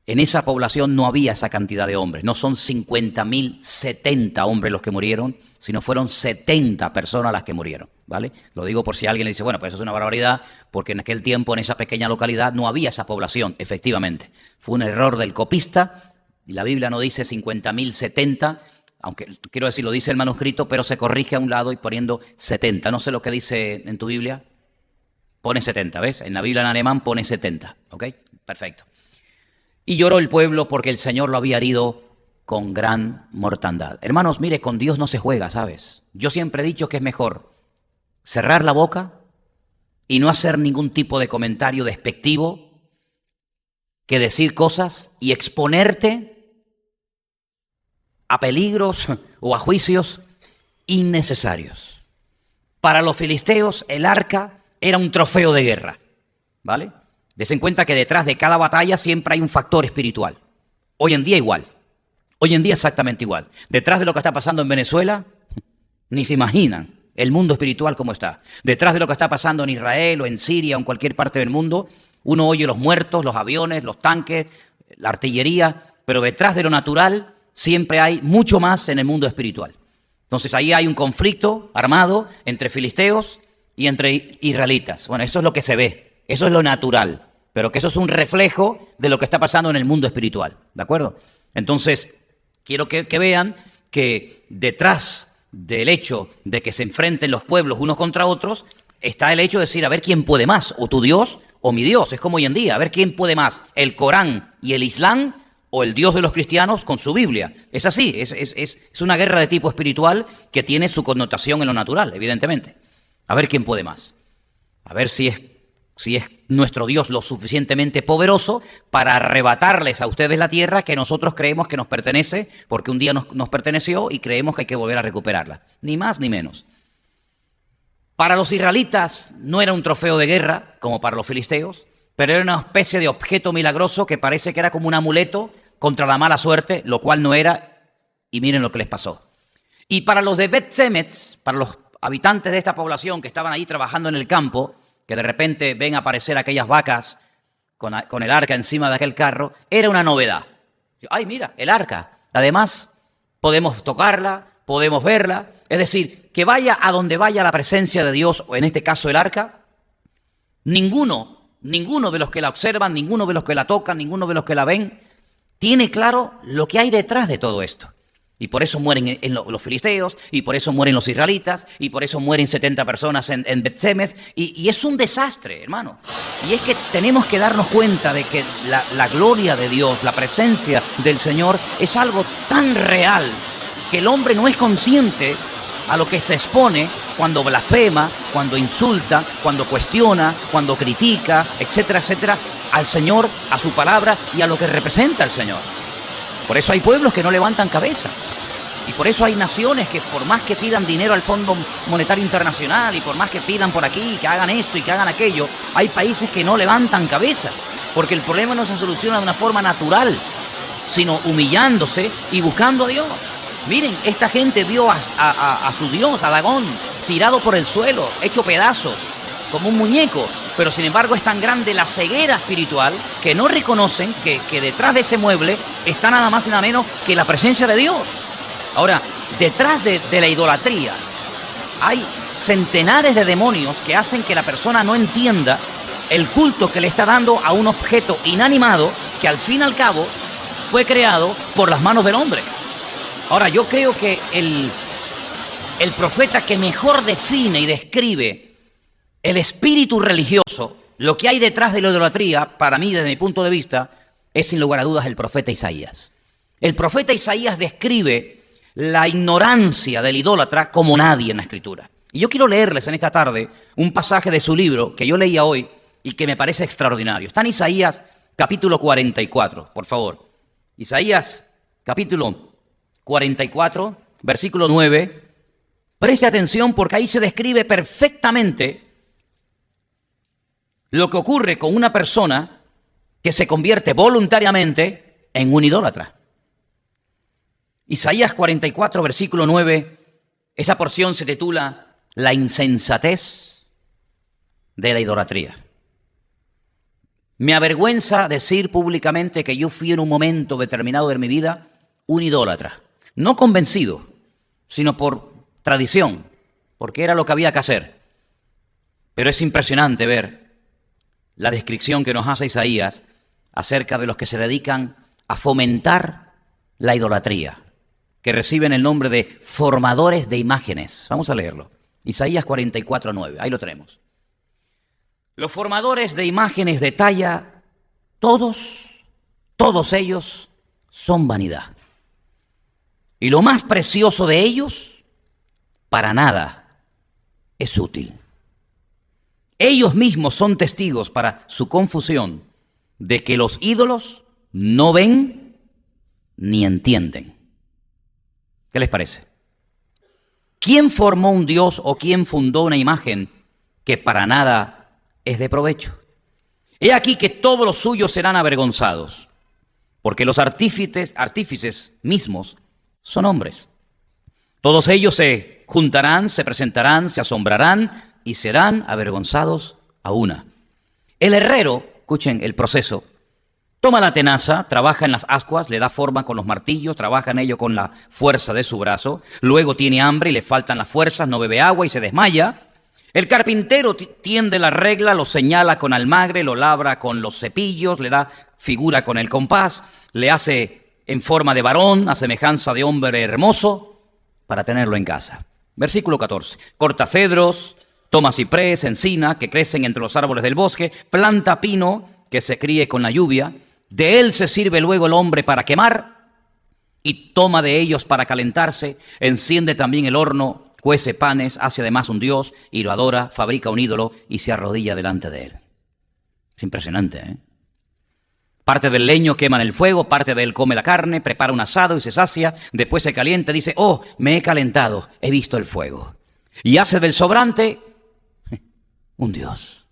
En esa población no había esa cantidad de hombres. No son 50.070 hombres los que murieron, sino fueron 70 personas las que murieron, ¿vale? Lo digo por si alguien le dice, bueno, pues eso es una barbaridad, porque en aquel tiempo, en esa pequeña localidad, no había esa población, efectivamente. Fue un error del copista, y la Biblia no dice 50.070, aunque quiero decir, lo dice el manuscrito, pero se corrige a un lado y poniendo 70. No sé lo que dice en tu Biblia, pone 70, ¿ves? En la Biblia en alemán pone 70, ¿ok? Perfecto. Y lloró el pueblo porque el Señor lo había herido con gran mortandad. Hermanos, mire, con Dios no se juega, ¿sabes? Yo siempre he dicho que es mejor cerrar la boca y no hacer ningún tipo de comentario despectivo que decir cosas y exponerte a peligros o a juicios innecesarios. Para los filisteos, el arca era un trofeo de guerra, ¿vale? Des en cuenta que detrás de cada batalla siempre hay un factor espiritual. Hoy en día igual. Hoy en día exactamente igual. Detrás de lo que está pasando en Venezuela, ni se imaginan el mundo espiritual cómo está. Detrás de lo que está pasando en Israel o en Siria o en cualquier parte del mundo, uno oye los muertos, los aviones, los tanques, la artillería, pero detrás de lo natural siempre hay mucho más en el mundo espiritual. Entonces ahí hay un conflicto armado entre filisteos y entre israelitas. Bueno, eso es lo que se ve, eso es lo natural. Pero que eso es un reflejo de lo que está pasando en el mundo espiritual, ¿de acuerdo? Entonces, quiero que vean que detrás del hecho de que se enfrenten los pueblos unos contra otros, está el hecho de decir, a ver quién puede más, o tu Dios o mi Dios. Es como hoy en día, a ver quién puede más, el Corán y el Islam o el Dios de los cristianos con su Biblia. Es así, es una guerra de tipo espiritual que tiene su connotación en lo natural, evidentemente. A ver quién puede más, a ver si es nuestro Dios lo suficientemente poderoso para arrebatarles a ustedes la tierra que nosotros creemos que nos pertenece, porque un día nos perteneció y creemos que hay que volver a recuperarla. Ni más ni menos. Para los israelitas no era un trofeo de guerra, como para los filisteos, pero era una especie de objeto milagroso que parece que era como un amuleto contra la mala suerte, lo cual no era, y miren lo que les pasó. Y para los de Bet-Semes, para los habitantes de esta población que estaban ahí trabajando en el campo, que de repente ven aparecer aquellas vacas con el arca encima de aquel carro, era una novedad. ¡Ay, mira, el arca! Además, podemos tocarla, podemos verla. Es decir, que vaya a donde vaya la presencia de Dios, o en este caso el arca, ninguno de los que la observan, ninguno de los que la tocan, ninguno de los que la ven, tiene claro lo que hay detrás de todo esto. Y por eso mueren los filisteos, y por eso mueren los israelitas, y por eso mueren 70 personas en Bet-Semes, y es un desastre, hermano. Y es que tenemos que darnos cuenta de que la gloria de Dios, la presencia del Señor, es algo tan real que el hombre no es consciente a lo que se expone cuando blasfema, cuando insulta, cuando cuestiona, cuando critica, etcétera, etcétera, al Señor, a su palabra y a lo que representa el Señor. Por eso hay pueblos que no levantan cabeza. Y por eso hay naciones que por más que pidan dinero al Fondo Monetario Internacional y por más que pidan por aquí, que hagan esto y que hagan aquello, hay países que no levantan cabeza. Porque el problema no se soluciona de una forma natural, sino humillándose y buscando a Dios. Miren, esta gente vio a su Dios, a Dagón, tirado por el suelo, hecho pedazos, como un muñeco. Pero sin embargo es tan grande la ceguera espiritual que no reconocen que detrás de ese mueble está nada más y nada menos que la presencia de Dios. Ahora, detrás de la idolatría hay centenares de demonios que hacen que la persona no entienda el culto que le está dando a un objeto inanimado que al fin y al cabo fue creado por las manos del hombre. Ahora, yo creo que el profeta que mejor define y describe el espíritu religioso, lo que hay detrás de la idolatría, para mí, desde mi punto de vista, es sin lugar a dudas el profeta Isaías. El profeta Isaías describe la ignorancia del idólatra como nadie en la Escritura. Y yo quiero leerles en esta tarde un pasaje de su libro que yo leía hoy y que me parece extraordinario. Está en Isaías capítulo 44, por favor. Isaías capítulo 44, versículo 9. Preste atención porque ahí se describe perfectamente lo que ocurre con una persona que se convierte voluntariamente en un idólatra. Isaías 44, versículo 9, esa porción se titula La insensatez de la idolatría. Me avergüenza decir públicamente que yo fui en un momento determinado de mi vida un idólatra. No convencido, sino por tradición, porque era lo que había que hacer. Pero es impresionante ver la descripción que nos hace Isaías acerca de los que se dedican a fomentar la idolatría, que reciben el nombre de formadores de imágenes. Vamos a leerlo. Isaías 44, 9. Ahí lo tenemos. Los formadores de imágenes de talla, todos ellos son vanidad. Y lo más precioso de ellos, para nada es útil. Ellos mismos son testigos para su confusión de que los ídolos no ven ni entienden. ¿Qué les parece? ¿Quién formó un dios o quién fundó una imagen que para nada es de provecho? He aquí que todos los suyos serán avergonzados, porque los artífices mismos son hombres. Todos ellos se juntarán, se presentarán, se asombrarán y serán avergonzados a una. El herrero, escuchen el proceso, toma la tenaza, trabaja en las ascuas, le da forma con los martillos, trabaja en ello con la fuerza de su brazo, luego tiene hambre y le faltan las fuerzas, no bebe agua y se desmaya. El carpintero tiende la regla, lo señala con almagre, lo labra con los cepillos, le da figura con el compás, le hace en forma de varón, a semejanza de hombre hermoso, para tenerlo en casa. Versículo 14. Corta cedros, toma ciprés, encina, que crecen entre los árboles del bosque, planta pino, que se críe con la lluvia. De él se sirve luego el hombre para quemar, y toma de ellos para calentarse. Enciende también el horno, cuece panes, hace además un dios, y lo adora, fabrica un ídolo, y se arrodilla delante de él. Es impresionante, ¿eh? Parte del leño quema en el fuego, parte de él come la carne, prepara un asado y se sacia, después se calienta, dice, oh, me he calentado, he visto el fuego. Y hace del sobrante un dios.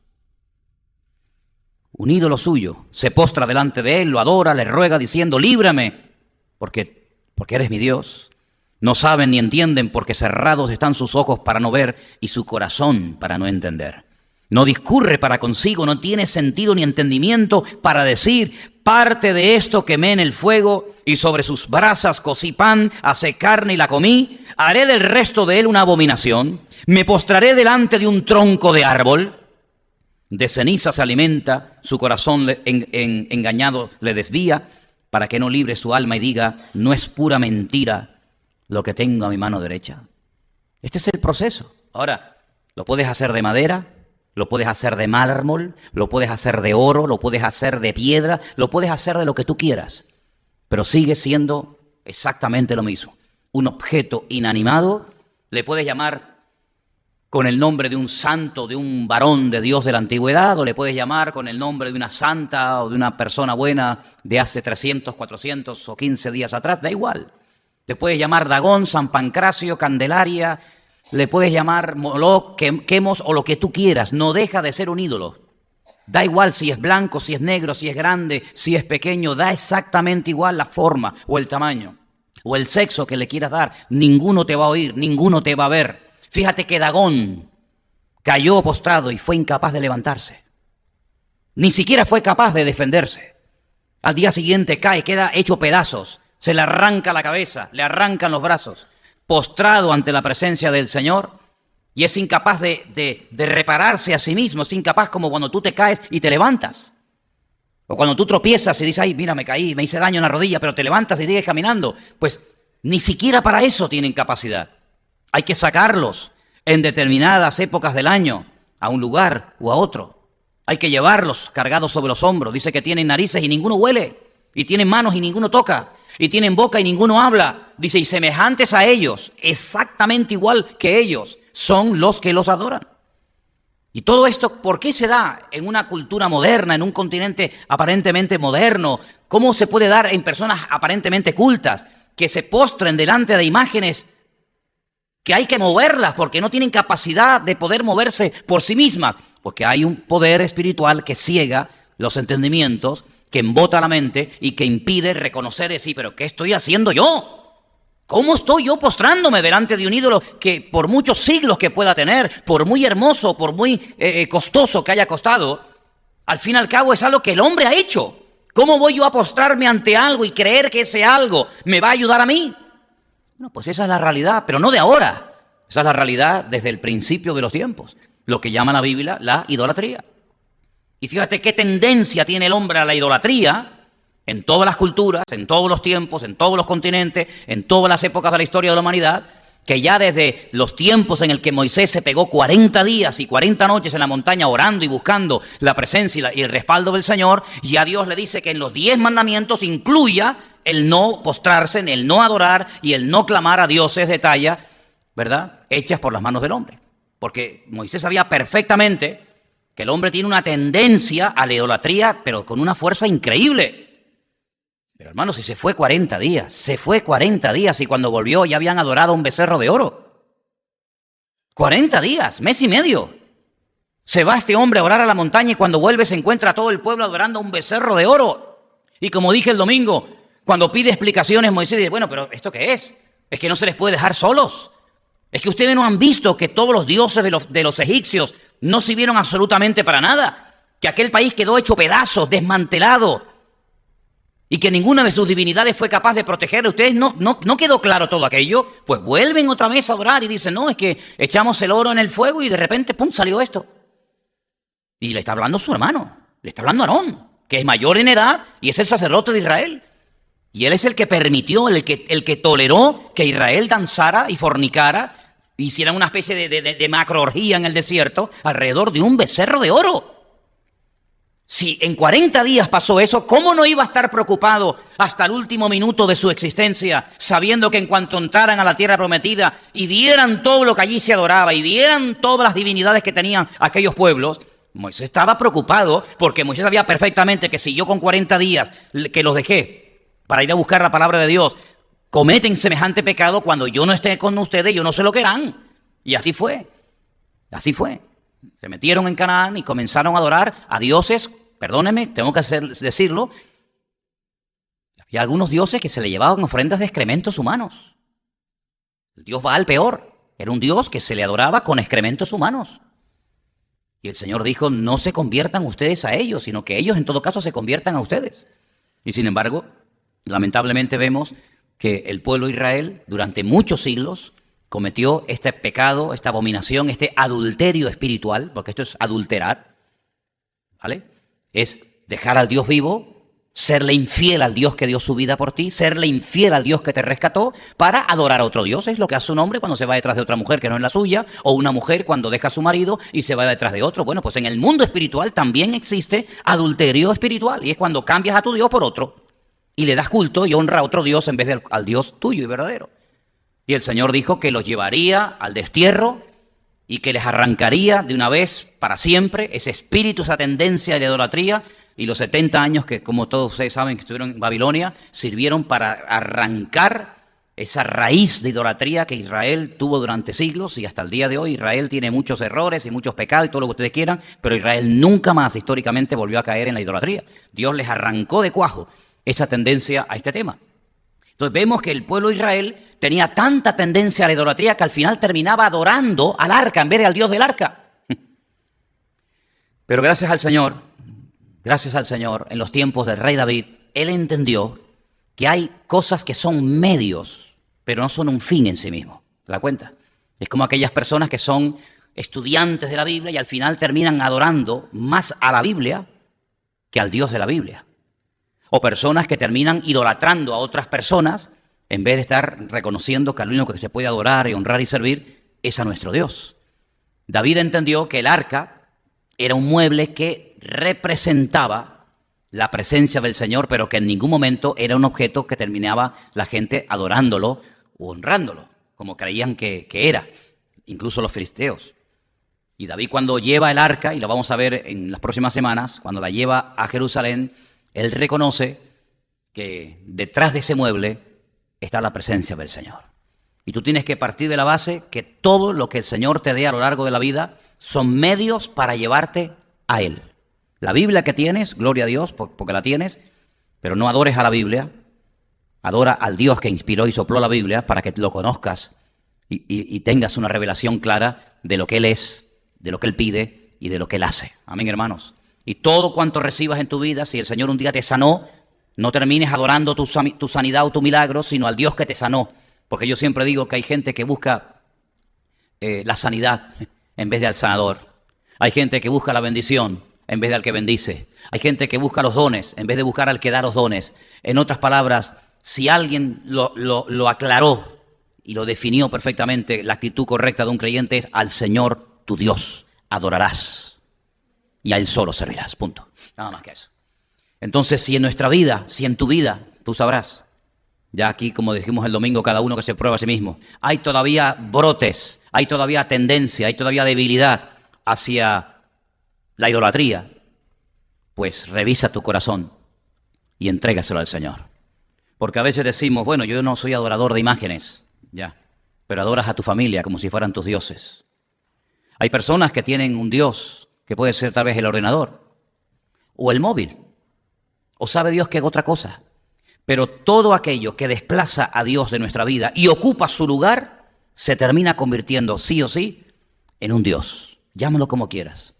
Un ídolo suyo, se postra delante de él, lo adora, le ruega diciendo, líbrame, porque eres mi Dios. No saben ni entienden porque cerrados están sus ojos para no ver y su corazón para no entender. No discurre para consigo, no tiene sentido ni entendimiento para decir, parte de esto quemé en el fuego y sobre sus brasas cocí pan, asé carne y la comí, haré del resto de él una abominación, me postraré delante de un tronco de árbol, de ceniza se alimenta, su corazón engañado le desvía, para que no libre su alma y diga, no es pura mentira lo que tengo a mi mano derecha. Este es el proceso. Ahora, lo puedes hacer de madera, lo puedes hacer de mármol, lo puedes hacer de oro, lo puedes hacer de piedra, lo puedes hacer de lo que tú quieras, pero sigue siendo exactamente lo mismo. un objeto inanimado, le puedes llamar con el nombre de un santo, de un varón de Dios de la antigüedad, o le puedes llamar con el nombre de una santa o de una persona buena de hace 300, 400 o 15 días atrás, da igual. Le puedes llamar Dagón, San Pancracio, Candelaria, le puedes llamar Moloch, Quemos o lo que tú quieras, no deja de ser un ídolo. Da igual si es blanco, si es negro, si es grande, si es pequeño, da exactamente igual la forma o el tamaño o el sexo que le quieras dar. Ninguno te va a oír, ninguno te va a ver. Fíjate que Dagón cayó postrado y fue incapaz de levantarse. Ni siquiera fue capaz de defenderse. Al día siguiente cae, queda hecho pedazos. Se le arranca la cabeza, le arrancan los brazos. Postrado ante la presencia del Señor. Y es incapaz de repararse a sí mismo. Es incapaz como cuando tú te caes y te levantas. O cuando tú tropiezas y dices, ay, mira, me caí, me hice daño en la rodilla, pero te levantas y sigues caminando. Pues ni siquiera para eso tienen capacidad. Hay que sacarlos en determinadas épocas del año a un lugar u a otro. Hay que llevarlos cargados sobre los hombros. Dice que tienen narices y ninguno huele. Y tienen manos y ninguno toca. Y tienen boca y ninguno habla. Dice, y semejantes a ellos, exactamente igual que ellos, son los que los adoran. Y todo esto, ¿por qué se da en una cultura moderna, en un continente aparentemente moderno? ¿Cómo se puede dar en personas aparentemente cultas que se postren delante de imágenes que hay que moverlas porque no tienen capacidad de poder moverse por sí mismas? Porque hay un poder espiritual que ciega los entendimientos, que embota la mente y que impide reconocer y decir, pero ¿qué estoy haciendo yo? ¿Cómo estoy yo postrándome delante de un ídolo que por muchos siglos que pueda tener, por muy hermoso, por muy costoso que haya costado, al fin y al cabo es algo que el hombre ha hecho? ¿Cómo voy yo a postrarme ante algo y creer que ese algo me va a ayudar a mí? Bueno, pues esa es la realidad, pero no de ahora. Esa es la realidad desde el principio de los tiempos, lo que llama la Biblia la idolatría. Y fíjate qué tendencia tiene el hombre a la idolatría en todas las culturas, en todos los tiempos, en todos los continentes, en todas las épocas de la historia de la humanidad, que ya desde los tiempos en el que Moisés se pegó 40 días y 40 noches en la montaña orando y buscando la presencia y el respaldo del Señor, ya Dios le dice que en los 10 mandamientos incluya el no postrarse, el no adorar y el no clamar a dioses de talla, ¿verdad?, hechas por las manos del hombre. Porque Moisés sabía perfectamente que el hombre tiene una tendencia a la idolatría, pero con una fuerza increíble. Pero hermano, si se fue 40 días y cuando volvió ya habían adorado a un becerro de oro. 40 días, mes y medio. Se va este hombre a orar a la montaña y cuando vuelve se encuentra a todo el pueblo adorando a un becerro de oro. Y como dije el domingo, cuando pide explicaciones, Moisés dice, bueno, pero ¿esto qué es? Es que no se les puede dejar solos. Es que ustedes no han visto que todos los dioses de los egipcios no sirvieron absolutamente para nada. Que aquel país quedó hecho pedazos, desmantelado. Y que ninguna de sus divinidades fue capaz de protegerle. ¿Ustedes no quedó claro todo aquello? Pues vuelven otra vez a adorar y dicen, no, es que echamos el oro en el fuego y de repente, pum, salió esto. Y le está hablando su hermano, le está hablando Aarón, que es mayor en edad y es el sacerdote de Israel. Y él es el que permitió, el que toleró que Israel danzara y fornicara, hicieran una especie de macroorgía en el desierto alrededor de un becerro de oro. Si en 40 días pasó eso, ¿cómo no iba a estar preocupado hasta el último minuto de su existencia, sabiendo que en cuanto entraran a la tierra prometida y vieran todo lo que allí se adoraba y vieran todas las divinidades que tenían aquellos pueblos? Moisés estaba preocupado porque Moisés sabía perfectamente que si yo con 40 días que los dejé para ir a buscar la palabra de Dios, cometen semejante pecado, cuando yo no esté con ustedes, yo no sé lo que harán. Y así fue. Así fue. Se metieron en Canaán y comenzaron a adorar a dioses, perdónenme, tengo que decirlo, había algunos dioses que se le llevaban ofrendas de excrementos humanos. El dios Baal, peor, era un dios que se le adoraba con excrementos humanos. Y el Señor dijo, no se conviertan ustedes a ellos, sino que ellos en todo caso se conviertan a ustedes. Y sin embargo, lamentablemente vemos que el pueblo de Israel durante muchos siglos cometió este pecado, esta abominación, este adulterio espiritual, porque esto es adulterar, ¿vale? Es dejar al Dios vivo, serle infiel al Dios que dio su vida por ti, serle infiel al Dios que te rescató para adorar a otro Dios. Es lo que hace un hombre cuando se va detrás de otra mujer que no es la suya, o una mujer cuando deja a su marido y se va detrás de otro. Bueno, pues en el mundo espiritual también existe adulterio espiritual, y es cuando cambias a tu Dios por otro y le das culto y honra a otro Dios en vez al Dios tuyo y verdadero. Y el Señor dijo que los llevaría al destierro y que les arrancaría de una vez para siempre ese espíritu, esa tendencia de la idolatría. Y los 70 años que, como todos ustedes saben, que estuvieron en Babilonia, sirvieron para arrancar esa raíz de idolatría que Israel tuvo durante siglos, y hasta el día de hoy Israel tiene muchos errores y muchos pecados y todo lo que ustedes quieran, pero Israel nunca más históricamente volvió a caer en la idolatría. Dios les arrancó de cuajo esa tendencia a este tema. Entonces vemos que el pueblo de Israel tenía tanta tendencia a la idolatría que al final terminaba adorando al arca en vez de al Dios del arca. Pero gracias al Señor, en los tiempos del rey David, él entendió que hay cosas que son medios, pero no son un fin en sí mismo. ¿Te das cuenta? Es como aquellas personas que son estudiantes de la Biblia y al final terminan adorando más a la Biblia que al Dios de la Biblia. O personas que terminan idolatrando a otras personas en vez de estar reconociendo que al único que se puede adorar y honrar y servir es a nuestro Dios. David entendió que el arca era un mueble que representaba la presencia del Señor, pero que en ningún momento era un objeto que terminaba la gente adorándolo o honrándolo, como creían que era, incluso los filisteos. Y David, cuando lleva el arca, y lo vamos a ver en las próximas semanas, cuando la lleva a Jerusalén, él reconoce que detrás de ese mueble está la presencia del Señor. Y tú tienes que partir de la base que todo lo que el Señor te dé a lo largo de la vida son medios para llevarte a Él. La Biblia que tienes, gloria a Dios, porque la tienes, pero no adores a la Biblia, adora al Dios que inspiró y sopló la Biblia para que lo conozcas y tengas una revelación clara de lo que Él es, de lo que Él pide y de lo que Él hace. Amén, hermanos. Y todo cuanto recibas en tu vida, si el Señor un día te sanó, no termines adorando tu sanidad o tu milagro, sino al Dios que te sanó. Porque yo siempre digo que hay gente que busca la sanidad en vez de al sanador. Hay gente que busca la bendición en vez de al que bendice. Hay gente que busca los dones en vez de buscar al que da los dones. En otras palabras, si alguien lo aclaró y lo definió perfectamente, la actitud correcta de un creyente es: al Señor tu Dios adorarás y a Él solo servirás, punto. Nada más que eso. Entonces, si en nuestra vida, si en tu vida, tú sabrás, ya aquí, como dijimos el domingo, cada uno que se prueba a sí mismo, hay todavía brotes, hay todavía tendencia, hay todavía debilidad hacia la idolatría, pues revisa tu corazón y entrégaselo al Señor. Porque a veces decimos, bueno, yo no soy adorador de imágenes, ya, pero adoras a tu familia como si fueran tus dioses. Hay personas que tienen un Dios que puede ser tal vez el ordenador o el móvil, o sabe Dios que es otra cosa. Pero todo aquello que desplaza a Dios de nuestra vida y ocupa su lugar, se termina convirtiendo sí o sí en un Dios. Llámalo como quieras.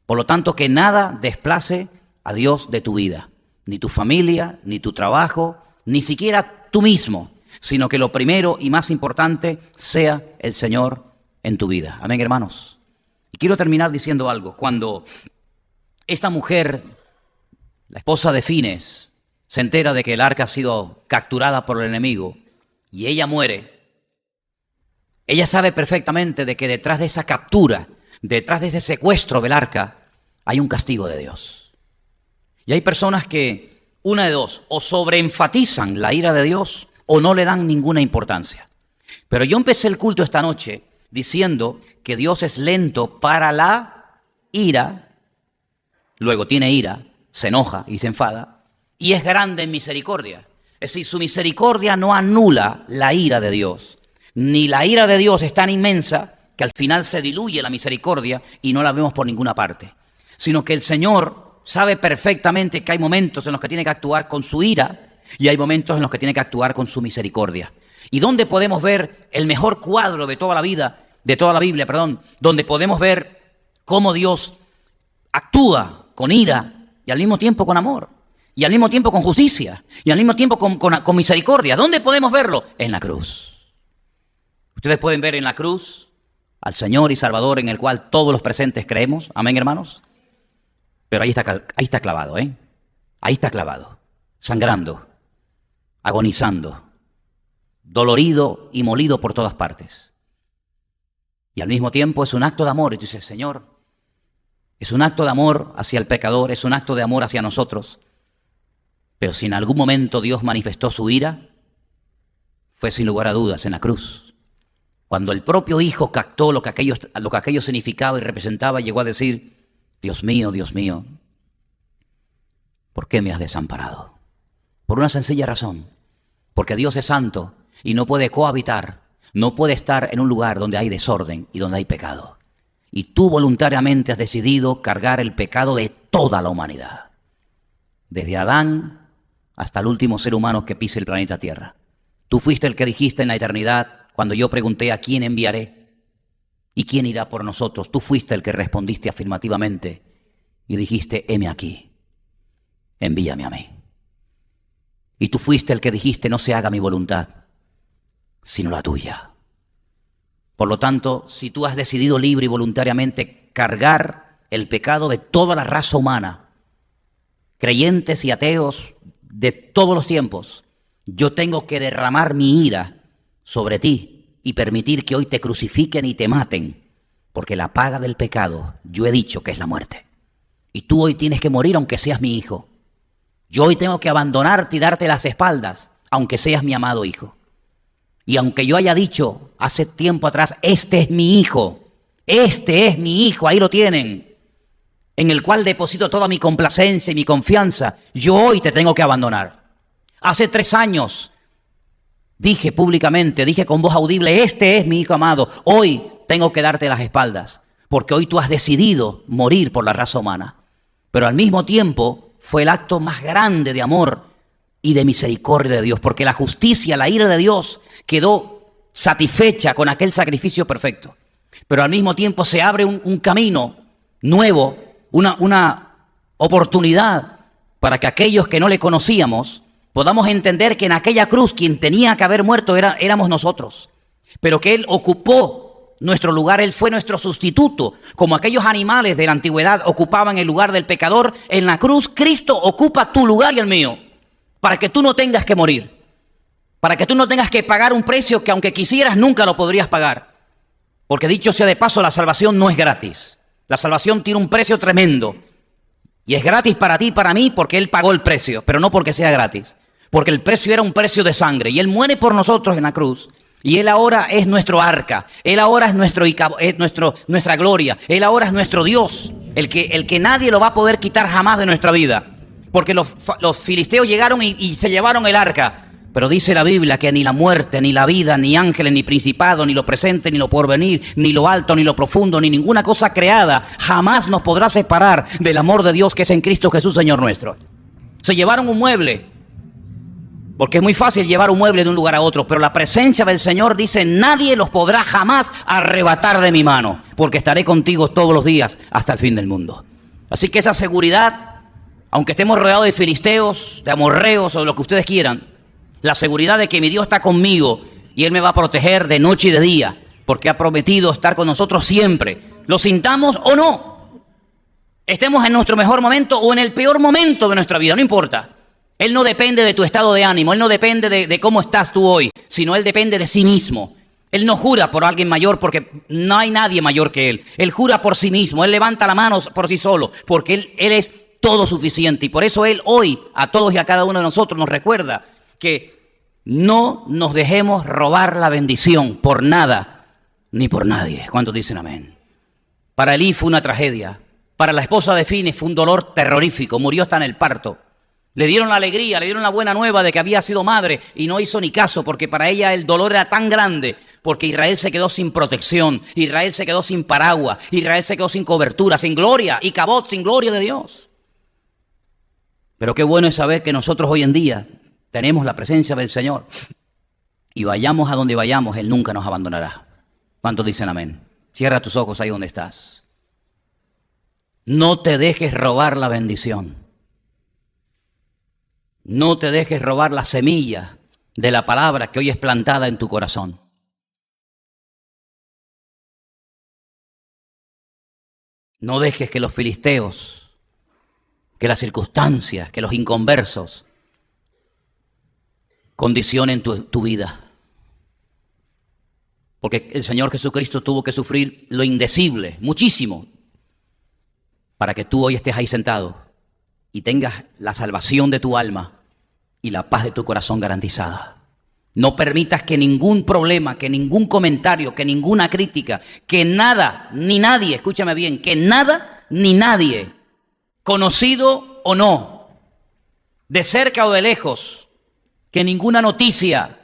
Por lo tanto, que nada desplace a Dios de tu vida, ni tu familia, ni tu trabajo, ni siquiera tú mismo, sino que lo primero y más importante sea el Señor en tu vida. Amén, hermanos. Y quiero terminar diciendo algo. Cuando esta mujer, la esposa de Fines, se entera de que el arca ha sido capturada por el enemigo y ella muere, ella sabe perfectamente de que detrás de esa captura, detrás de ese secuestro del arca, hay un castigo de Dios. Y hay personas que, una de dos, o sobreenfatizan la ira de Dios o no le dan ninguna importancia. Pero yo empecé el culto esta noche diciendo que Dios es lento para la ira, luego tiene ira, se enoja y se enfada, y es grande en misericordia. Es decir, su misericordia no anula la ira de Dios, ni la ira de Dios es tan inmensa que al final se diluye la misericordia y no la vemos por ninguna parte, sino que el Señor sabe perfectamente que hay momentos en los que tiene que actuar con su ira y hay momentos en los que tiene que actuar con su misericordia. ¿Y dónde podemos ver el mejor cuadro de toda la vida, de toda la Biblia, donde podemos ver cómo Dios actúa con ira y al mismo tiempo con amor, y al mismo tiempo con justicia, y al mismo tiempo con misericordia? ¿Dónde podemos verlo? En la cruz. Ustedes pueden ver en la cruz al Señor y Salvador en el cual todos los presentes creemos. Amén, hermanos. Pero ahí está clavado, ¿eh? Ahí está clavado, sangrando, agonizando, dolorido y molido por todas partes. Y al mismo tiempo es un acto de amor. Y tú dices, Señor, es un acto de amor hacia el pecador, es un acto de amor hacia nosotros. Pero si en algún momento Dios manifestó su ira, fue sin lugar a dudas en la cruz. Cuando el propio hijo captó lo que aquello significaba y representaba, llegó a decir: Dios mío, ¿por qué me has desamparado? Por una sencilla razón: porque Dios es santo y no puede cohabitar, no puede estar en un lugar donde hay desorden y donde hay pecado. Y tú voluntariamente has decidido cargar el pecado de toda la humanidad, desde Adán hasta el último ser humano que pise el planeta Tierra. Tú fuiste el que dijiste en la eternidad, cuando yo pregunté ¿a quién enviaré? ¿Y quién irá por nosotros? Tú fuiste el que respondiste afirmativamente y dijiste: heme aquí, envíame a mí. Y tú fuiste el que dijiste: no se haga mi voluntad, sino la tuya. Por lo tanto, si tú has decidido libre y voluntariamente cargar el pecado de toda la raza humana, creyentes y ateos de todos los tiempos, yo tengo que derramar mi ira sobre ti y permitir que hoy te crucifiquen y te maten, porque la paga del pecado, yo he dicho que es la muerte. Y tú hoy tienes que morir aunque seas mi hijo. Yo hoy tengo que abandonarte y darte las espaldas, aunque seas mi amado hijo. Y aunque yo haya dicho hace tiempo atrás: este es mi hijo, ahí lo tienen, en el cual deposito toda mi complacencia y mi confianza, yo hoy te tengo que abandonar. Hace 3 años dije públicamente, dije con voz audible: este es mi hijo amado. Hoy tengo que darte las espaldas, porque hoy tú has decidido morir por la raza humana. Pero al mismo tiempo fue el acto más grande de amor y de misericordia de Dios, porque la justicia, la ira de Dios quedó satisfecha con aquel sacrificio perfecto. Pero al mismo tiempo se abre un camino nuevo, una oportunidad para que aquellos que no le conocíamos podamos entender que en aquella cruz quien tenía que haber muerto éramos nosotros, pero que Él ocupó nuestro lugar. Él fue nuestro sustituto. Como aquellos animales de la antigüedad ocupaban el lugar del pecador, en la cruz Cristo ocupa tu lugar y el mío, para que tú no tengas que morir, para que tú no tengas que pagar un precio que aunque quisieras nunca lo podrías pagar. Porque dicho sea de paso, la salvación no es gratis. La salvación tiene un precio tremendo. Y es gratis para ti y para mí porque Él pagó el precio, pero no porque sea gratis. Porque el precio era un precio de sangre. Y Él muere por nosotros en la cruz. Y Él ahora es nuestro arca. Él ahora es nuestra gloria. Él ahora es nuestro Dios. El que nadie lo va a poder quitar jamás de nuestra vida. Porque los filisteos llegaron y se llevaron el arca. Pero dice la Biblia que ni la muerte, ni la vida, ni ángeles, ni principado, ni lo presente, ni lo porvenir, ni lo alto, ni lo profundo, ni ninguna cosa creada jamás nos podrá separar del amor de Dios que es en Cristo Jesús, Señor nuestro. Se llevaron un mueble, porque es muy fácil llevar un mueble de un lugar a otro, pero la presencia del Señor dice: nadie los podrá jamás arrebatar de mi mano, porque estaré contigo todos los días hasta el fin del mundo. Así que esa seguridad, aunque estemos rodeados de filisteos, de amorreos o de lo que ustedes quieran, la seguridad de que mi Dios está conmigo y Él me va a proteger de noche y de día, porque ha prometido estar con nosotros siempre, lo sintamos o no, estemos en nuestro mejor momento o en el peor momento de nuestra vida, no importa. Él no depende de tu estado de ánimo, Él no depende de cómo estás tú hoy, sino Él depende de sí mismo. Él no jura por alguien mayor porque no hay nadie mayor que Él. Él jura por sí mismo, Él levanta la mano por sí solo, porque Él es todo suficiente. Y por eso Él hoy a todos y a cada uno de nosotros nos recuerda que no nos dejemos robar la bendición por nada ni por nadie. ¿Cuántos dicen amén? Para Elí fue una tragedia. Para la esposa de Fines fue un dolor terrorífico. Murió hasta en el parto. Le dieron la alegría, le dieron la buena nueva de que había sido madre y no hizo ni caso, porque para ella el dolor era tan grande, porque Israel se quedó sin protección, Israel se quedó sin paraguas, Israel se quedó sin cobertura, sin gloria, y Cabot sin gloria de Dios. Pero qué bueno es saber que nosotros hoy en día tenemos la presencia del Señor y vayamos a donde vayamos, Él nunca nos abandonará. ¿Cuántos dicen amén? Cierra tus ojos ahí donde estás. No te dejes robar la bendición. No te dejes robar la semilla de la palabra que hoy es plantada en tu corazón. No dejes que los filisteos, que las circunstancias, que los inconversos condicionen tu vida. Porque el Señor Jesucristo tuvo que sufrir lo indecible, muchísimo, para que tú hoy estés ahí sentado y tengas la salvación de tu alma y la paz de tu corazón garantizada. No permitas que ningún problema, que ningún comentario, que ninguna crítica, que nada ni nadie, escúchame bien, que nada ni nadie, conocido o no, de cerca o de lejos, que ninguna noticia,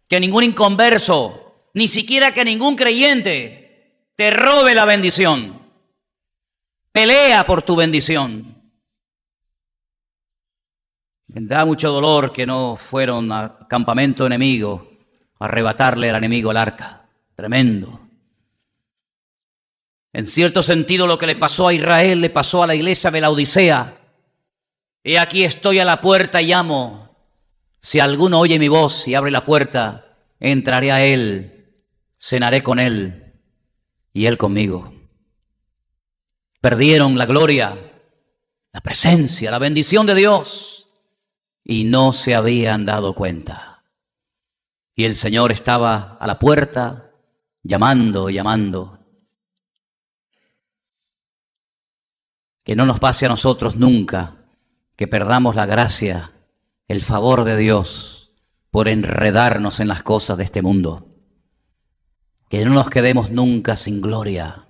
que ningún inconverso, ni siquiera que ningún creyente te robe la bendición. Pelea por tu bendición. Me da mucho dolor que no fueron a campamento enemigo a arrebatarle al enemigo el arca. Tremendo. En cierto sentido, lo que le pasó a Israel le pasó a la iglesia de la Odisea. He aquí estoy a la puerta y llamo. Si alguno oye mi voz y abre la puerta, entraré a él, cenaré con él y él conmigo. Perdieron la gloria, la presencia, la bendición de Dios. Y no se habían dado cuenta. Y el Señor estaba a la puerta, llamando, llamando. Que no nos pase a nosotros nunca que perdamos la gracia, el favor de Dios por enredarnos en las cosas de este mundo. Que no nos quedemos nunca sin gloria.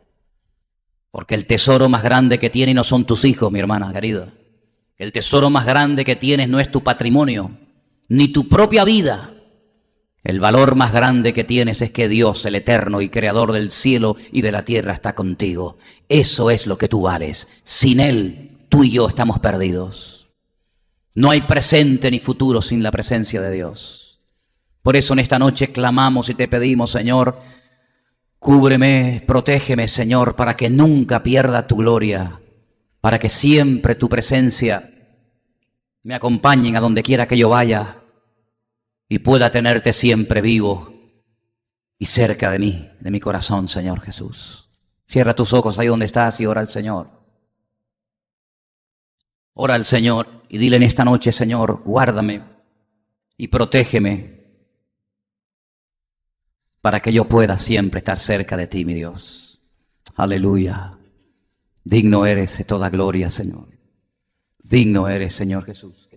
Porque el tesoro más grande que tiene no son tus hijos, mi hermana querida. El tesoro más grande que tienes no es tu patrimonio, ni tu propia vida. El valor más grande que tienes es que Dios, el eterno y creador del cielo y de la tierra, está contigo. Eso es lo que tú vales. Sin Él, tú y yo estamos perdidos. No hay presente ni futuro sin la presencia de Dios. Por eso en esta noche clamamos y te pedimos, Señor, cúbreme, protégeme, Señor, para que nunca pierda tu gloria, para que siempre tu presencia me acompañe a donde quiera que yo vaya y pueda tenerte siempre vivo y cerca de mí, de mi corazón, Señor Jesús. Cierra tus ojos ahí donde estás y ora al Señor. Ora al Señor y dile en esta noche, Señor, guárdame y protégeme para que yo pueda siempre estar cerca de ti, mi Dios. Aleluya. Digno eres de toda gloria, Señor. Digno eres, Señor Jesús.